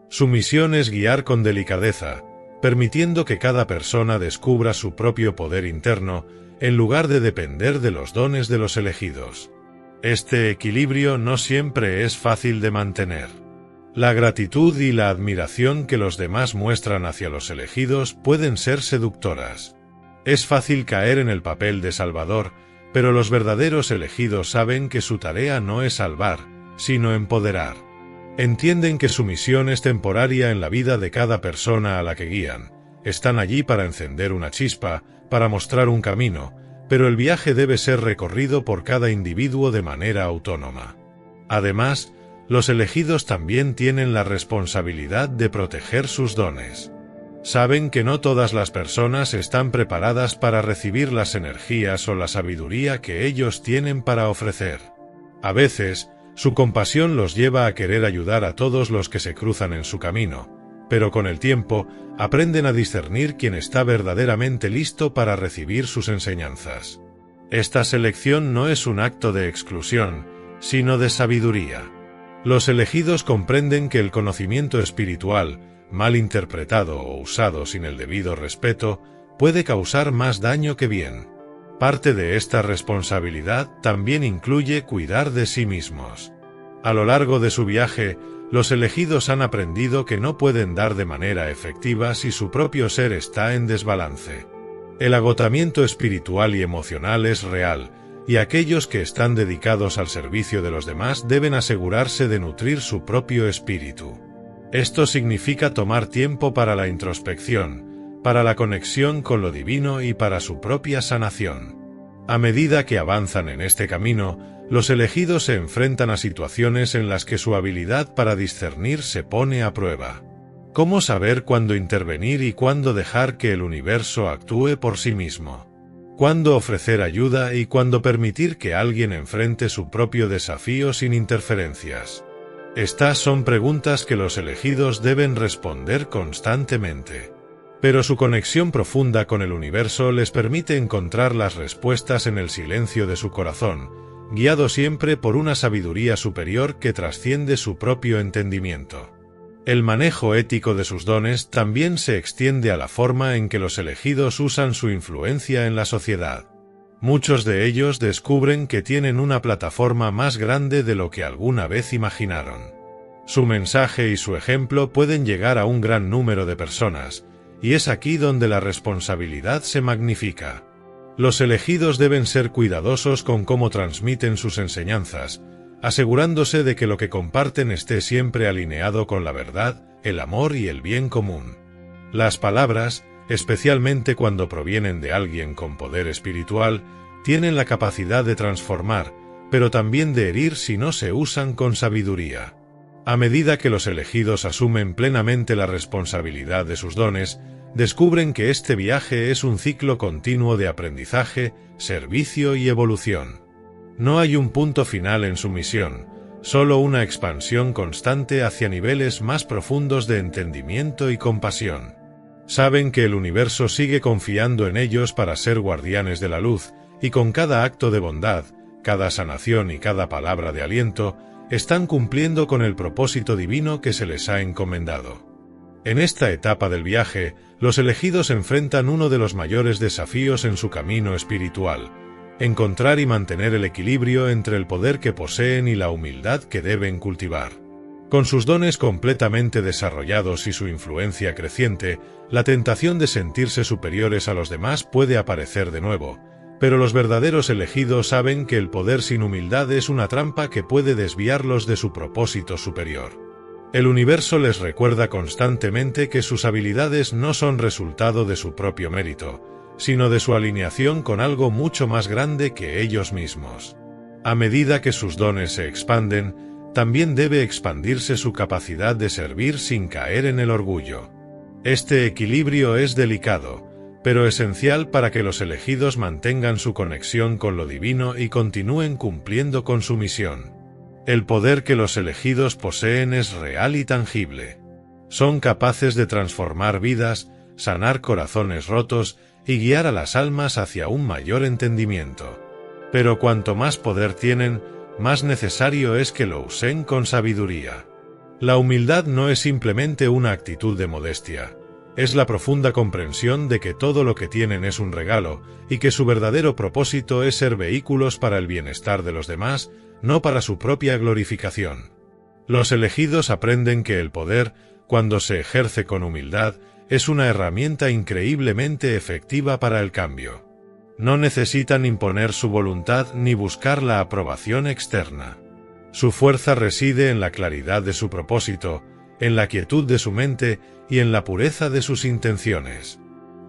Su misión es guiar con delicadeza, permitiendo que cada persona descubra su propio poder interno, en lugar de depender de los dones de los elegidos. Este equilibrio no siempre es fácil de mantener. La gratitud y la admiración que los demás muestran hacia los elegidos pueden ser seductoras. Es fácil caer en el papel de salvador, pero los verdaderos elegidos saben que su tarea no es salvar, sino empoderar. Entienden que su misión es temporaria en la vida de cada persona a la que guían. Están allí para encender una chispa, para mostrar un camino, pero el viaje debe ser recorrido por cada individuo de manera autónoma. Además, los elegidos también tienen la responsabilidad de proteger sus dones. Saben que no todas las personas están preparadas para recibir las energías o la sabiduría que ellos tienen para ofrecer. A veces, su compasión los lleva a querer ayudar a todos los que se cruzan en su camino, pero con el tiempo, aprenden a discernir quién está verdaderamente listo para recibir sus enseñanzas. Esta selección no es un acto de exclusión, sino de sabiduría. Los elegidos comprenden que el conocimiento espiritual, mal interpretado o usado sin el debido respeto, puede causar más daño que bien. Parte de esta responsabilidad también incluye cuidar de sí mismos. A lo largo de su viaje, los elegidos han aprendido que no pueden dar de manera efectiva si su propio ser está en desbalance. El agotamiento espiritual y emocional es real, y aquellos que están dedicados al servicio de los demás deben asegurarse de nutrir su propio espíritu. Esto significa tomar tiempo para la introspección, para la conexión con lo divino y para su propia sanación. A medida que avanzan en este camino, los elegidos se enfrentan a situaciones en las que su habilidad para discernir se pone a prueba. ¿Cómo saber cuándo intervenir y cuándo dejar que el universo actúe por sí mismo? ¿Cuándo ofrecer ayuda y cuándo permitir que alguien enfrente su propio desafío sin interferencias? Estas son preguntas que los elegidos deben responder constantemente. Pero su conexión profunda con el universo les permite encontrar las respuestas en el silencio de su corazón, guiado siempre por una sabiduría superior que trasciende su propio entendimiento. El manejo ético de sus dones también se extiende a la forma en que los elegidos usan su influencia en la sociedad. Muchos de ellos descubren que tienen una plataforma más grande de lo que alguna vez imaginaron. Su mensaje y su ejemplo pueden llegar a un gran número de personas, y es aquí donde la responsabilidad se magnifica. Los elegidos deben ser cuidadosos con cómo transmiten sus enseñanzas, asegurándose de que lo que comparten esté siempre alineado con la verdad, el amor y el bien común. Las palabras, especialmente cuando provienen de alguien con poder espiritual, tienen la capacidad de transformar, pero también de herir si no se usan con sabiduría. A medida que los elegidos asumen plenamente la responsabilidad de sus dones, descubren que este viaje es un ciclo continuo de aprendizaje, servicio y evolución. No hay un punto final en su misión, solo una expansión constante hacia niveles más profundos de entendimiento y compasión. Saben que el universo sigue confiando en ellos para ser guardianes de la luz, y con cada acto de bondad, cada sanación y cada palabra de aliento, están cumpliendo con el propósito divino que se les ha encomendado. En esta etapa del viaje, los elegidos enfrentan uno de los mayores desafíos en su camino espiritual: encontrar y mantener el equilibrio entre el poder que poseen y la humildad que deben cultivar. Con sus dones completamente desarrollados y su influencia creciente, la tentación de sentirse superiores a los demás puede aparecer de nuevo, pero los verdaderos elegidos saben que el poder sin humildad es una trampa que puede desviarlos de su propósito superior. El universo les recuerda constantemente que sus habilidades no son resultado de su propio mérito, sino de su alineación con algo mucho más grande que ellos mismos. A medida que sus dones se expanden, también debe expandirse su capacidad de servir sin caer en el orgullo. Este equilibrio es delicado, pero esencial para que los elegidos mantengan su conexión con lo divino y continúen cumpliendo con su misión. El poder que los elegidos poseen es real y tangible. Son capaces de transformar vidas, sanar corazones rotos y guiar a las almas hacia un mayor entendimiento. Pero cuanto más poder tienen, más necesario es que lo usen con sabiduría. La humildad no es simplemente una actitud de modestia. Es la profunda comprensión de que todo lo que tienen es un regalo, y que su verdadero propósito es ser vehículos para el bienestar de los demás, no para su propia glorificación. Los elegidos aprenden que el poder, cuando se ejerce con humildad, es una herramienta increíblemente efectiva para el cambio. No necesitan imponer su voluntad ni buscar la aprobación externa. Su fuerza reside en la claridad de su propósito, en la quietud de su mente y en la pureza de sus intenciones.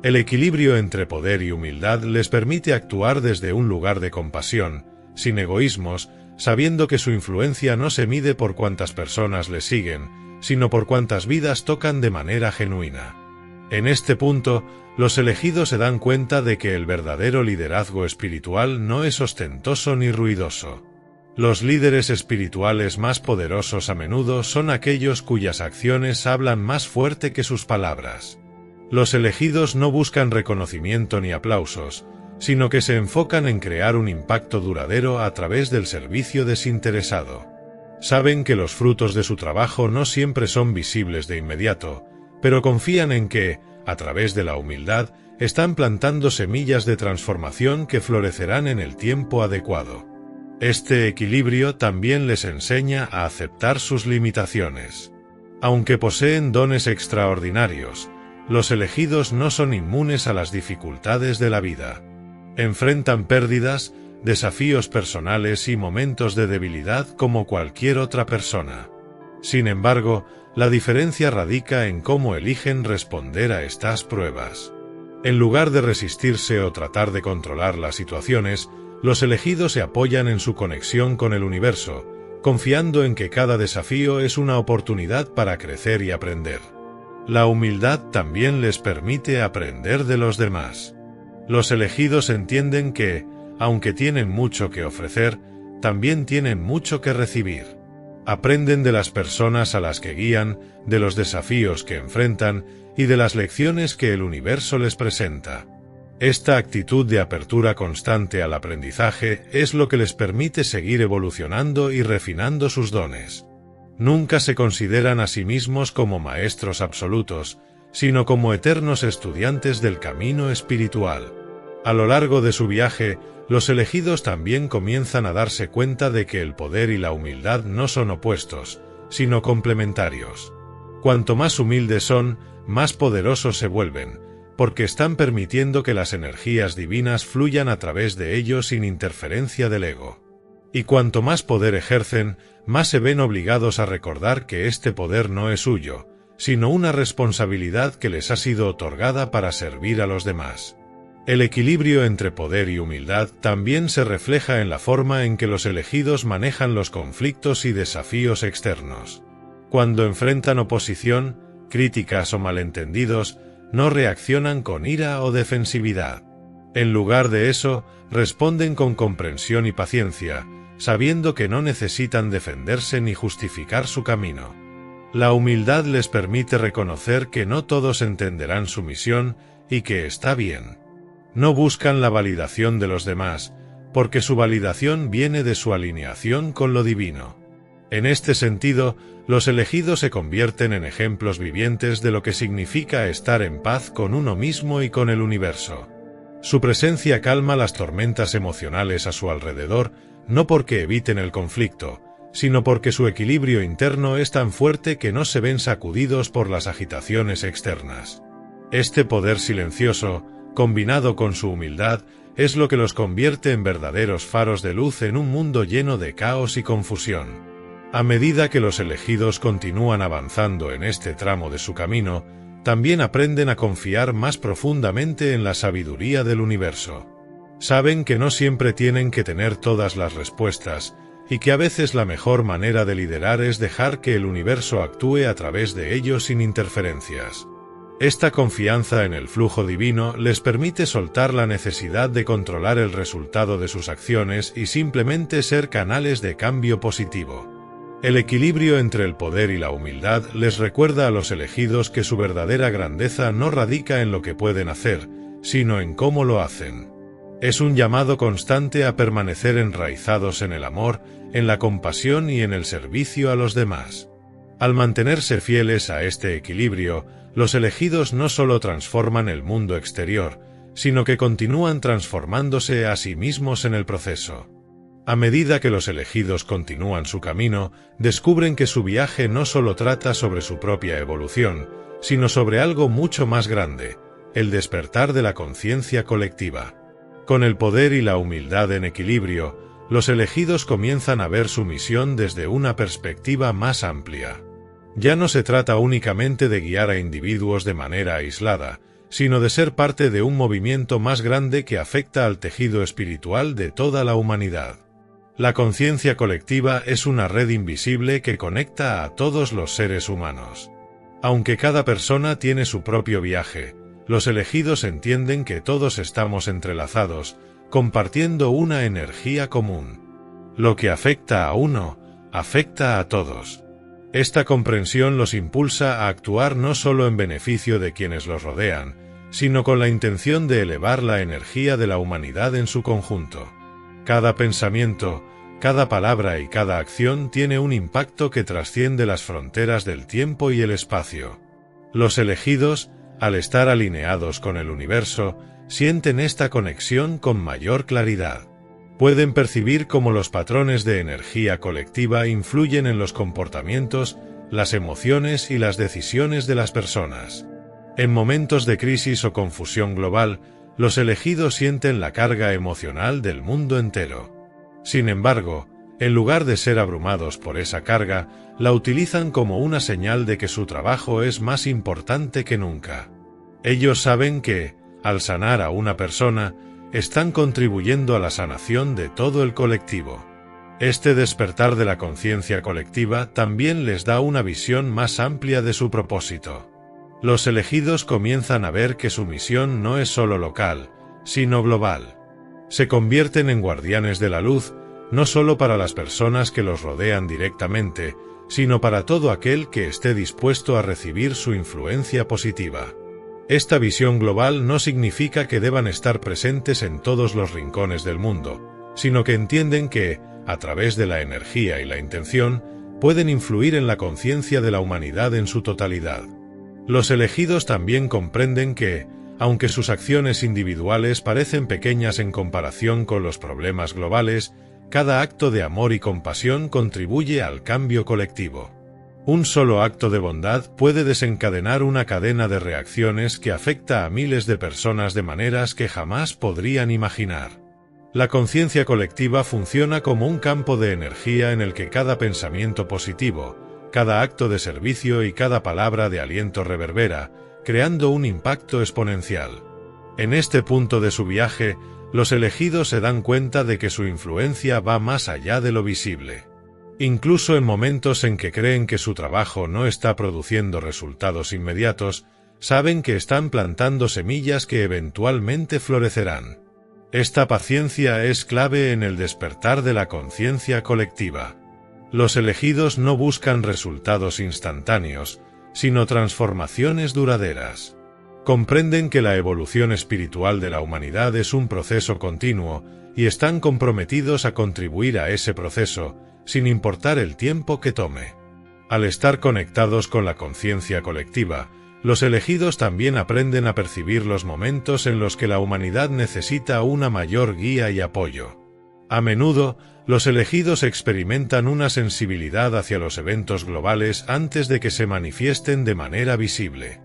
El equilibrio entre poder y humildad les permite actuar desde un lugar de compasión, sin egoísmos, sabiendo que su influencia no se mide por cuántas personas le siguen, sino por cuántas vidas tocan de manera genuina. En este punto, los elegidos se dan cuenta de que el verdadero liderazgo espiritual no es ostentoso ni ruidoso. Los líderes espirituales más poderosos a menudo son aquellos cuyas acciones hablan más fuerte que sus palabras. Los elegidos no buscan reconocimiento ni aplausos, sino que se enfocan en crear un impacto duradero a través del servicio desinteresado. Saben que los frutos de su trabajo no siempre son visibles de inmediato, pero confían en que, a través de la humildad, están plantando semillas de transformación que florecerán en el tiempo adecuado. Este equilibrio también les enseña a aceptar sus limitaciones. Aunque poseen dones extraordinarios, los elegidos no son inmunes a las dificultades de la vida. Enfrentan pérdidas, desafíos personales y momentos de debilidad como cualquier otra persona. Sin embargo, la diferencia radica en cómo eligen responder a estas pruebas. En lugar de resistirse o tratar de controlar las situaciones, los elegidos se apoyan en su conexión con el universo, confiando en que cada desafío es una oportunidad para crecer y aprender. La humildad también les permite aprender de los demás. Los elegidos entienden que, aunque tienen mucho que ofrecer, también tienen mucho que recibir. Aprenden de las personas a las que guían, de los desafíos que enfrentan y de las lecciones que el universo les presenta. Esta actitud de apertura constante al aprendizaje es lo que les permite seguir evolucionando y refinando sus dones. Nunca se consideran a sí mismos como maestros absolutos, sino como eternos estudiantes del camino espiritual. A lo largo de su viaje, los elegidos también comienzan a darse cuenta de que el poder y la humildad no son opuestos, sino complementarios. Cuanto más humildes son, más poderosos se vuelven, porque están permitiendo que las energías divinas fluyan a través de ellos sin interferencia del ego. Y cuanto más poder ejercen, más se ven obligados a recordar que este poder no es suyo, sino una responsabilidad que les ha sido otorgada para servir a los demás. El equilibrio entre poder y humildad también se refleja en la forma en que los elegidos manejan los conflictos y desafíos externos. Cuando enfrentan oposición, críticas o malentendidos, no reaccionan con ira o defensividad. En lugar de eso, responden con comprensión y paciencia, sabiendo que no necesitan defenderse ni justificar su camino. La humildad les permite reconocer que no todos entenderán su misión y que está bien. No buscan la validación de los demás, porque su validación viene de su alineación con lo divino. En este sentido, los elegidos se convierten en ejemplos vivientes de lo que significa estar en paz con uno mismo y con el universo. Su presencia calma las tormentas emocionales a su alrededor, no porque eviten el conflicto, sino porque su equilibrio interno es tan fuerte que no se ven sacudidos por las agitaciones externas. Este poder silencioso, combinado con su humildad, es lo que los convierte en verdaderos faros de luz en un mundo lleno de caos y confusión. A medida que los elegidos continúan avanzando en este tramo de su camino, también aprenden a confiar más profundamente en la sabiduría del universo. Saben que no siempre tienen que tener todas las respuestas, y que a veces la mejor manera de liderar es dejar que el universo actúe a través de ellos sin interferencias. Esta confianza en el flujo divino les permite soltar la necesidad de controlar el resultado de sus acciones y simplemente ser canales de cambio positivo. El equilibrio entre el poder y la humildad les recuerda a los elegidos que su verdadera grandeza no radica en lo que pueden hacer, sino en cómo lo hacen. Es un llamado constante a permanecer enraizados en el amor, en la compasión y en el servicio a los demás. Al mantenerse fieles a este equilibrio, los elegidos no solo transforman el mundo exterior, sino que continúan transformándose a sí mismos en el proceso. A medida que los elegidos continúan su camino, descubren que su viaje no solo trata sobre su propia evolución, sino sobre algo mucho más grande, el despertar de la conciencia colectiva. Con el poder y la humildad en equilibrio, los elegidos comienzan a ver su misión desde una perspectiva más amplia. Ya no se trata únicamente de guiar a individuos de manera aislada, sino de ser parte de un movimiento más grande que afecta al tejido espiritual de toda la humanidad. La conciencia colectiva es una red invisible que conecta a todos los seres humanos. Aunque cada persona tiene su propio viaje, los elegidos entienden que todos estamos entrelazados, compartiendo una energía común. Lo que afecta a uno, afecta a todos. Esta comprensión los impulsa a actuar no solo en beneficio de quienes los rodean, sino con la intención de elevar la energía de la humanidad en su conjunto. Cada pensamiento, cada palabra y cada acción tiene un impacto que trasciende las fronteras del tiempo y el espacio. Los elegidos, al estar alineados con el universo, sienten esta conexión con mayor claridad. Pueden percibir cómo los patrones de energía colectiva influyen en los comportamientos, las emociones y las decisiones de las personas. En momentos de crisis o confusión global, los elegidos sienten la carga emocional del mundo entero. Sin embargo, en lugar de ser abrumados por esa carga, la utilizan como una señal de que su trabajo es más importante que nunca. Ellos saben que, al sanar a una persona, están contribuyendo a la sanación de todo el colectivo. Este despertar de la conciencia colectiva también les da una visión más amplia de su propósito. Los elegidos comienzan a ver que su misión no es solo local, sino global. Se convierten en guardianes de la luz, no solo para las personas que los rodean directamente, sino para todo aquel que esté dispuesto a recibir su influencia positiva. Esta visión global no significa que deban estar presentes en todos los rincones del mundo, sino que entienden que, a través de la energía y la intención, pueden influir en la conciencia de la humanidad en su totalidad. Los elegidos también comprenden que, aunque sus acciones individuales parecen pequeñas en comparación con los problemas globales, cada acto de amor y compasión contribuye al cambio colectivo. Un solo acto de bondad puede desencadenar una cadena de reacciones que afecta a miles de personas de maneras que jamás podrían imaginar. La conciencia colectiva funciona como un campo de energía en el que cada pensamiento positivo, cada acto de servicio y cada palabra de aliento reverbera, creando un impacto exponencial. En este punto de su viaje, los elegidos se dan cuenta de que su influencia va más allá de lo visible. Incluso en momentos en que creen que su trabajo no está produciendo resultados inmediatos, saben que están plantando semillas que eventualmente florecerán. Esta paciencia es clave en el despertar de la conciencia colectiva. Los elegidos no buscan resultados instantáneos, sino transformaciones duraderas. Comprenden que la evolución espiritual de la humanidad es un proceso continuo y están comprometidos a contribuir a ese proceso, sin importar el tiempo que tome. Al estar conectados con la conciencia colectiva, los elegidos también aprenden a percibir los momentos en los que la humanidad necesita una mayor guía y apoyo. A menudo, los elegidos experimentan una sensibilidad hacia los eventos globales antes de que se manifiesten de manera visible.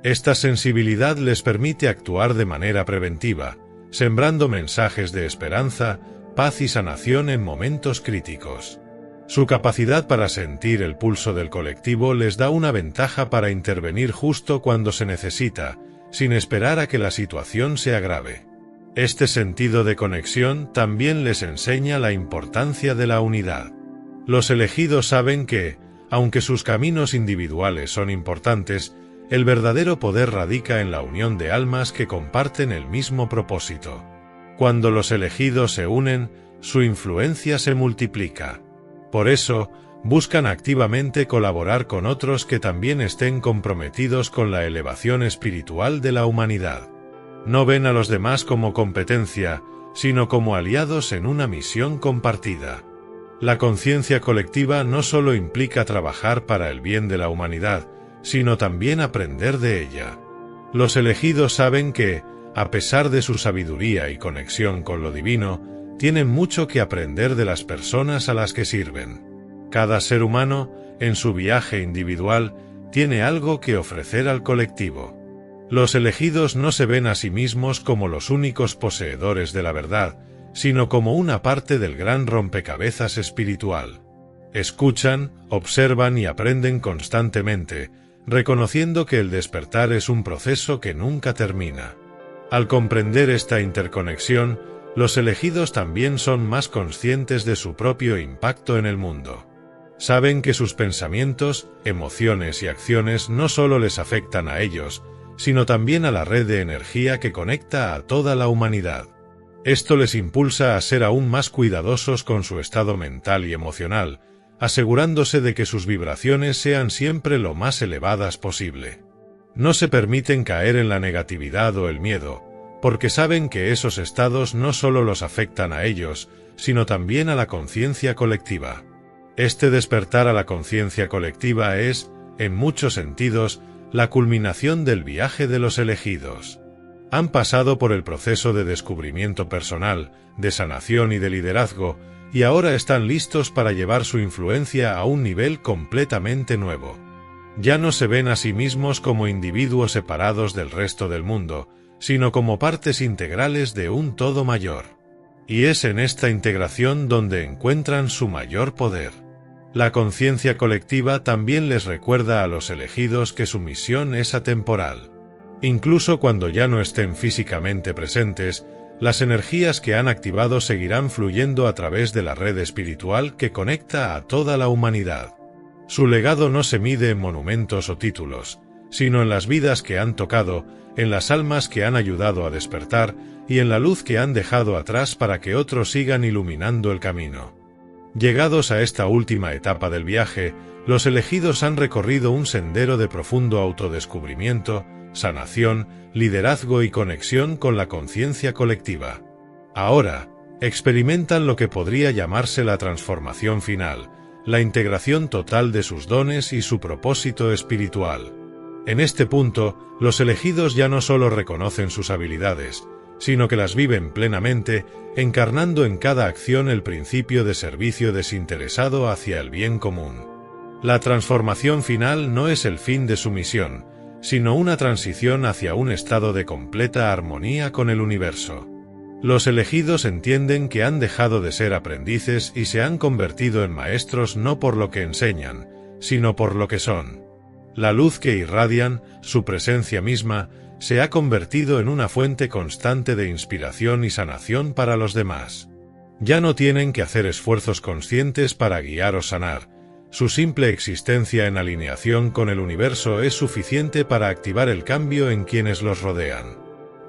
Esta sensibilidad les permite actuar de manera preventiva, sembrando mensajes de esperanza, paz y sanación en momentos críticos. Su capacidad para sentir el pulso del colectivo les da una ventaja para intervenir justo cuando se necesita, sin esperar a que la situación se agrave. Este sentido de conexión también les enseña la importancia de la unidad. Los elegidos saben que, aunque sus caminos individuales son importantes, el verdadero poder radica en la unión de almas que comparten el mismo propósito. Cuando los elegidos se unen, su influencia se multiplica. Por eso, buscan activamente colaborar con otros que también estén comprometidos con la elevación espiritual de la humanidad. No ven a los demás como competencia, sino como aliados en una misión compartida. La conciencia colectiva no solo implica trabajar para el bien de la humanidad, sino también aprender de ella. Los elegidos saben que, a pesar de su sabiduría y conexión con lo divino, tienen mucho que aprender de las personas a las que sirven. Cada ser humano, en su viaje individual, tiene algo que ofrecer al colectivo. Los elegidos no se ven a sí mismos como los únicos poseedores de la verdad, sino como una parte del gran rompecabezas espiritual. Escuchan, observan y aprenden constantemente, reconociendo que el despertar es un proceso que nunca termina. Al comprender esta interconexión, los elegidos también son más conscientes de su propio impacto en el mundo. Saben que sus pensamientos, emociones y acciones no solo les afectan a ellos, sino también a la red de energía que conecta a toda la humanidad. Esto les impulsa a ser aún más cuidadosos con su estado mental y emocional, asegurándose de que sus vibraciones sean siempre lo más elevadas posible. No se permiten caer en la negatividad o el miedo, porque saben que esos estados no solo los afectan a ellos, sino también a la conciencia colectiva. Este despertar a la conciencia colectiva es, en muchos sentidos, la culminación del viaje de los elegidos. Han pasado por el proceso de descubrimiento personal, de sanación y de liderazgo, y ahora están listos para llevar su influencia a un nivel completamente nuevo. Ya no se ven a sí mismos como individuos separados del resto del mundo, sino como partes integrales de un todo mayor. Y es en esta integración donde encuentran su mayor poder. La conciencia colectiva también les recuerda a los elegidos que su misión es atemporal. Incluso cuando ya no estén físicamente presentes, las energías que han activado seguirán fluyendo a través de la red espiritual que conecta a toda la humanidad. Su legado no se mide en monumentos o títulos, sino en las vidas que han tocado, en las almas que han ayudado a despertar y en la luz que han dejado atrás para que otros sigan iluminando el camino. Llegados a esta última etapa del viaje, los elegidos han recorrido un sendero de profundo autodescubrimiento, sanación, liderazgo y conexión con la conciencia colectiva. Ahora, experimentan lo que podría llamarse la transformación final, la integración total de sus dones y su propósito espiritual. En este punto, los elegidos ya no solo reconocen sus habilidades, sino que las viven plenamente, encarnando en cada acción el principio de servicio desinteresado hacia el bien común. La transformación final no es el fin de su misión, sino una transición hacia un estado de completa armonía con el universo. Los elegidos entienden que han dejado de ser aprendices y se han convertido en maestros no por lo que enseñan, sino por lo que son. La luz que irradian, su presencia misma, se ha convertido en una fuente constante de inspiración y sanación para los demás. Ya no tienen que hacer esfuerzos conscientes para guiar o sanar. Su simple existencia en alineación con el universo es suficiente para activar el cambio en quienes los rodean.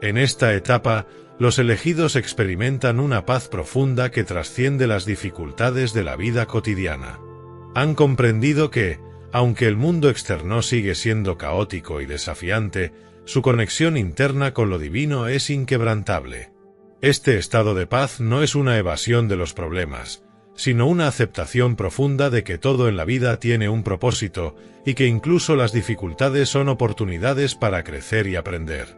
En esta etapa, los elegidos experimentan una paz profunda que trasciende las dificultades de la vida cotidiana. Han comprendido que, aunque el mundo externo sigue siendo caótico y desafiante, su conexión interna con lo divino es inquebrantable. Este estado de paz no es una evasión de los problemas, sino una aceptación profunda de que todo en la vida tiene un propósito y que incluso las dificultades son oportunidades para crecer y aprender.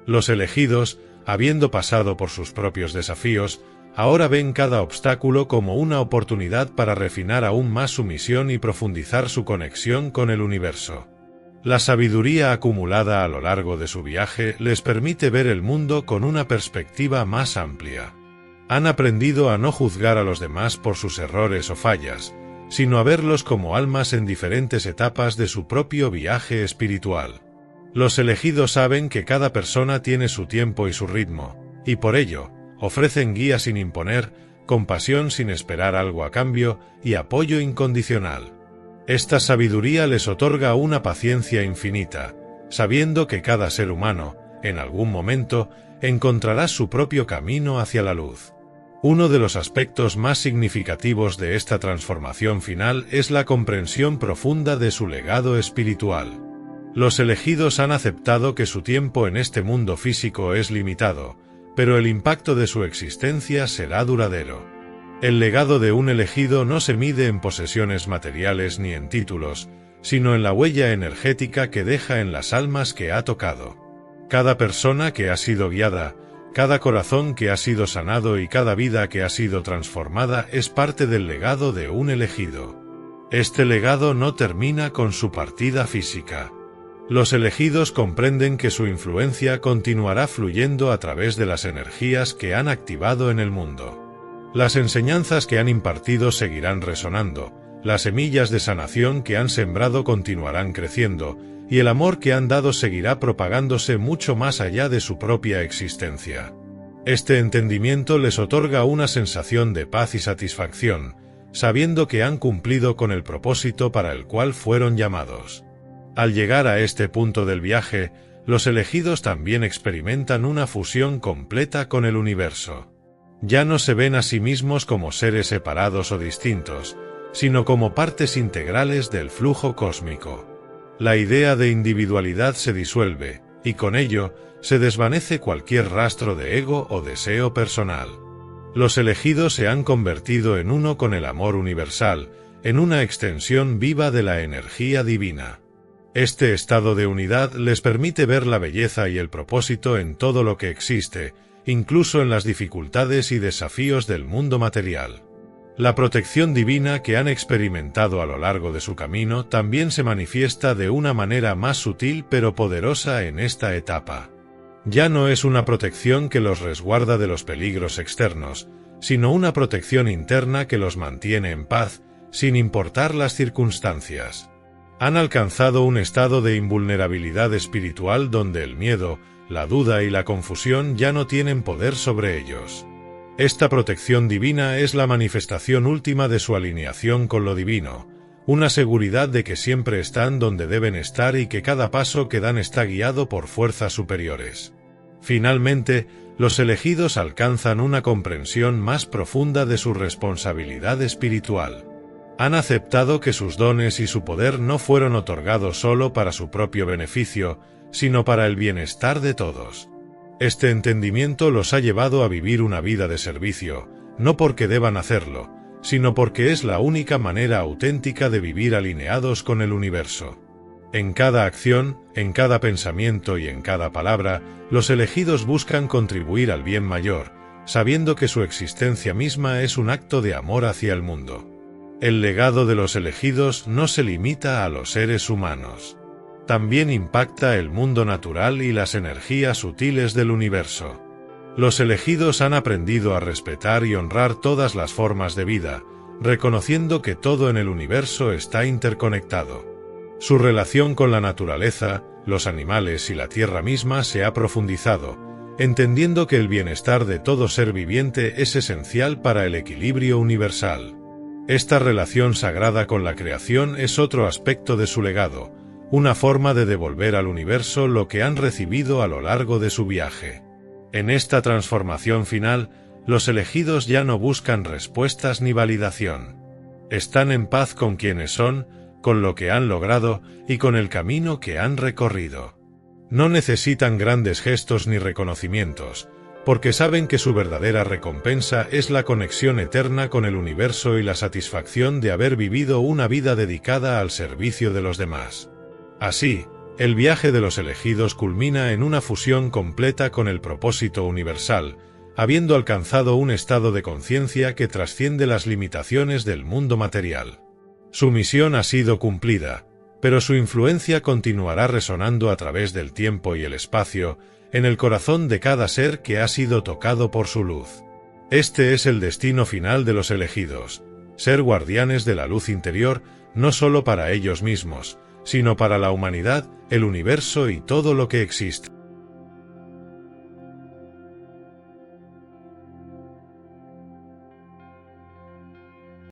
Los elegidos, habiendo pasado por sus propios desafíos, ahora ven cada obstáculo como una oportunidad para refinar aún más su misión y profundizar su conexión con el universo. La sabiduría acumulada a lo largo de su viaje les permite ver el mundo con una perspectiva más amplia. Han aprendido a no juzgar a los demás por sus errores o fallas, sino a verlos como almas en diferentes etapas de su propio viaje espiritual. Los elegidos saben que cada persona tiene su tiempo y su ritmo, y por ello, ofrecen guía sin imponer, compasión sin esperar algo a cambio y apoyo incondicional. Esta sabiduría les otorga una paciencia infinita, sabiendo que cada ser humano, en algún momento, encontrará su propio camino hacia la luz. Uno de los aspectos más significativos de esta transformación final es la comprensión profunda de su legado espiritual. Los elegidos han aceptado que su tiempo en este mundo físico es limitado, pero el impacto de su existencia será duradero. El legado de un elegido no se mide en posesiones materiales ni en títulos, sino en la huella energética que deja en las almas que ha tocado. Cada persona que ha sido guiada, cada corazón que ha sido sanado y cada vida que ha sido transformada es parte del legado de un elegido. Este legado no termina con su partida física. Los elegidos comprenden que su influencia continuará fluyendo a través de las energías que han activado en el mundo. Las enseñanzas que han impartido seguirán resonando, las semillas de sanación que han sembrado continuarán creciendo, y el amor que han dado seguirá propagándose mucho más allá de su propia existencia. Este entendimiento les otorga una sensación de paz y satisfacción, sabiendo que han cumplido con el propósito para el cual fueron llamados. Al llegar a este punto del viaje, los elegidos también experimentan una fusión completa con el universo. Ya no se ven a sí mismos como seres separados o distintos, sino como partes integrales del flujo cósmico. La idea de individualidad se disuelve, y con ello, se desvanece cualquier rastro de ego o deseo personal. Los elegidos se han convertido en uno con el amor universal, en una extensión viva de la energía divina. Este estado de unidad les permite ver la belleza y el propósito en todo lo que existe, incluso en las dificultades y desafíos del mundo material. La protección divina que han experimentado a lo largo de su camino también se manifiesta de una manera más sutil pero poderosa en esta etapa. Ya no es una protección que los resguarda de los peligros externos, sino una protección interna que los mantiene en paz, sin importar las circunstancias. Han alcanzado un estado de invulnerabilidad espiritual donde el miedo, la duda y la confusión ya no tienen poder sobre ellos. Esta protección divina es la manifestación última de su alineación con lo divino, una seguridad de que siempre están donde deben estar y que cada paso que dan está guiado por fuerzas superiores. Finalmente, los elegidos alcanzan una comprensión más profunda de su responsabilidad espiritual. Han aceptado que sus dones y su poder no fueron otorgados solo para su propio beneficio, sino para el bienestar de todos. Este entendimiento los ha llevado a vivir una vida de servicio, no porque deban hacerlo, sino porque es la única manera auténtica de vivir alineados con el universo. En cada acción, en cada pensamiento y en cada palabra, los elegidos buscan contribuir al bien mayor, sabiendo que su existencia misma es un acto de amor hacia el mundo. El legado de los elegidos no se limita a los seres humanos. También impacta el mundo natural y las energías sutiles del universo. Los elegidos han aprendido a respetar y honrar todas las formas de vida, reconociendo que todo en el universo está interconectado. Su relación con la naturaleza, los animales y la tierra misma se ha profundizado, entendiendo que el bienestar de todo ser viviente es esencial para el equilibrio universal. Esta relación sagrada con la creación es otro aspecto de su legado, una forma de devolver al universo lo que han recibido a lo largo de su viaje. En esta transformación final, los elegidos ya no buscan respuestas ni validación. Están en paz con quienes son, con lo que han logrado y con el camino que han recorrido. No necesitan grandes gestos ni reconocimientos, porque saben que su verdadera recompensa es la conexión eterna con el universo y la satisfacción de haber vivido una vida dedicada al servicio de los demás. Así, el viaje de los elegidos culmina en una fusión completa con el propósito universal, habiendo alcanzado un estado de conciencia que trasciende las limitaciones del mundo material. Su misión ha sido cumplida, pero su influencia continuará resonando a través del tiempo y el espacio, en el corazón de cada ser que ha sido tocado por su luz. Este es el destino final de los elegidos, ser guardianes de la luz interior, no solo para ellos mismos, sino para la humanidad, el universo y todo lo que existe.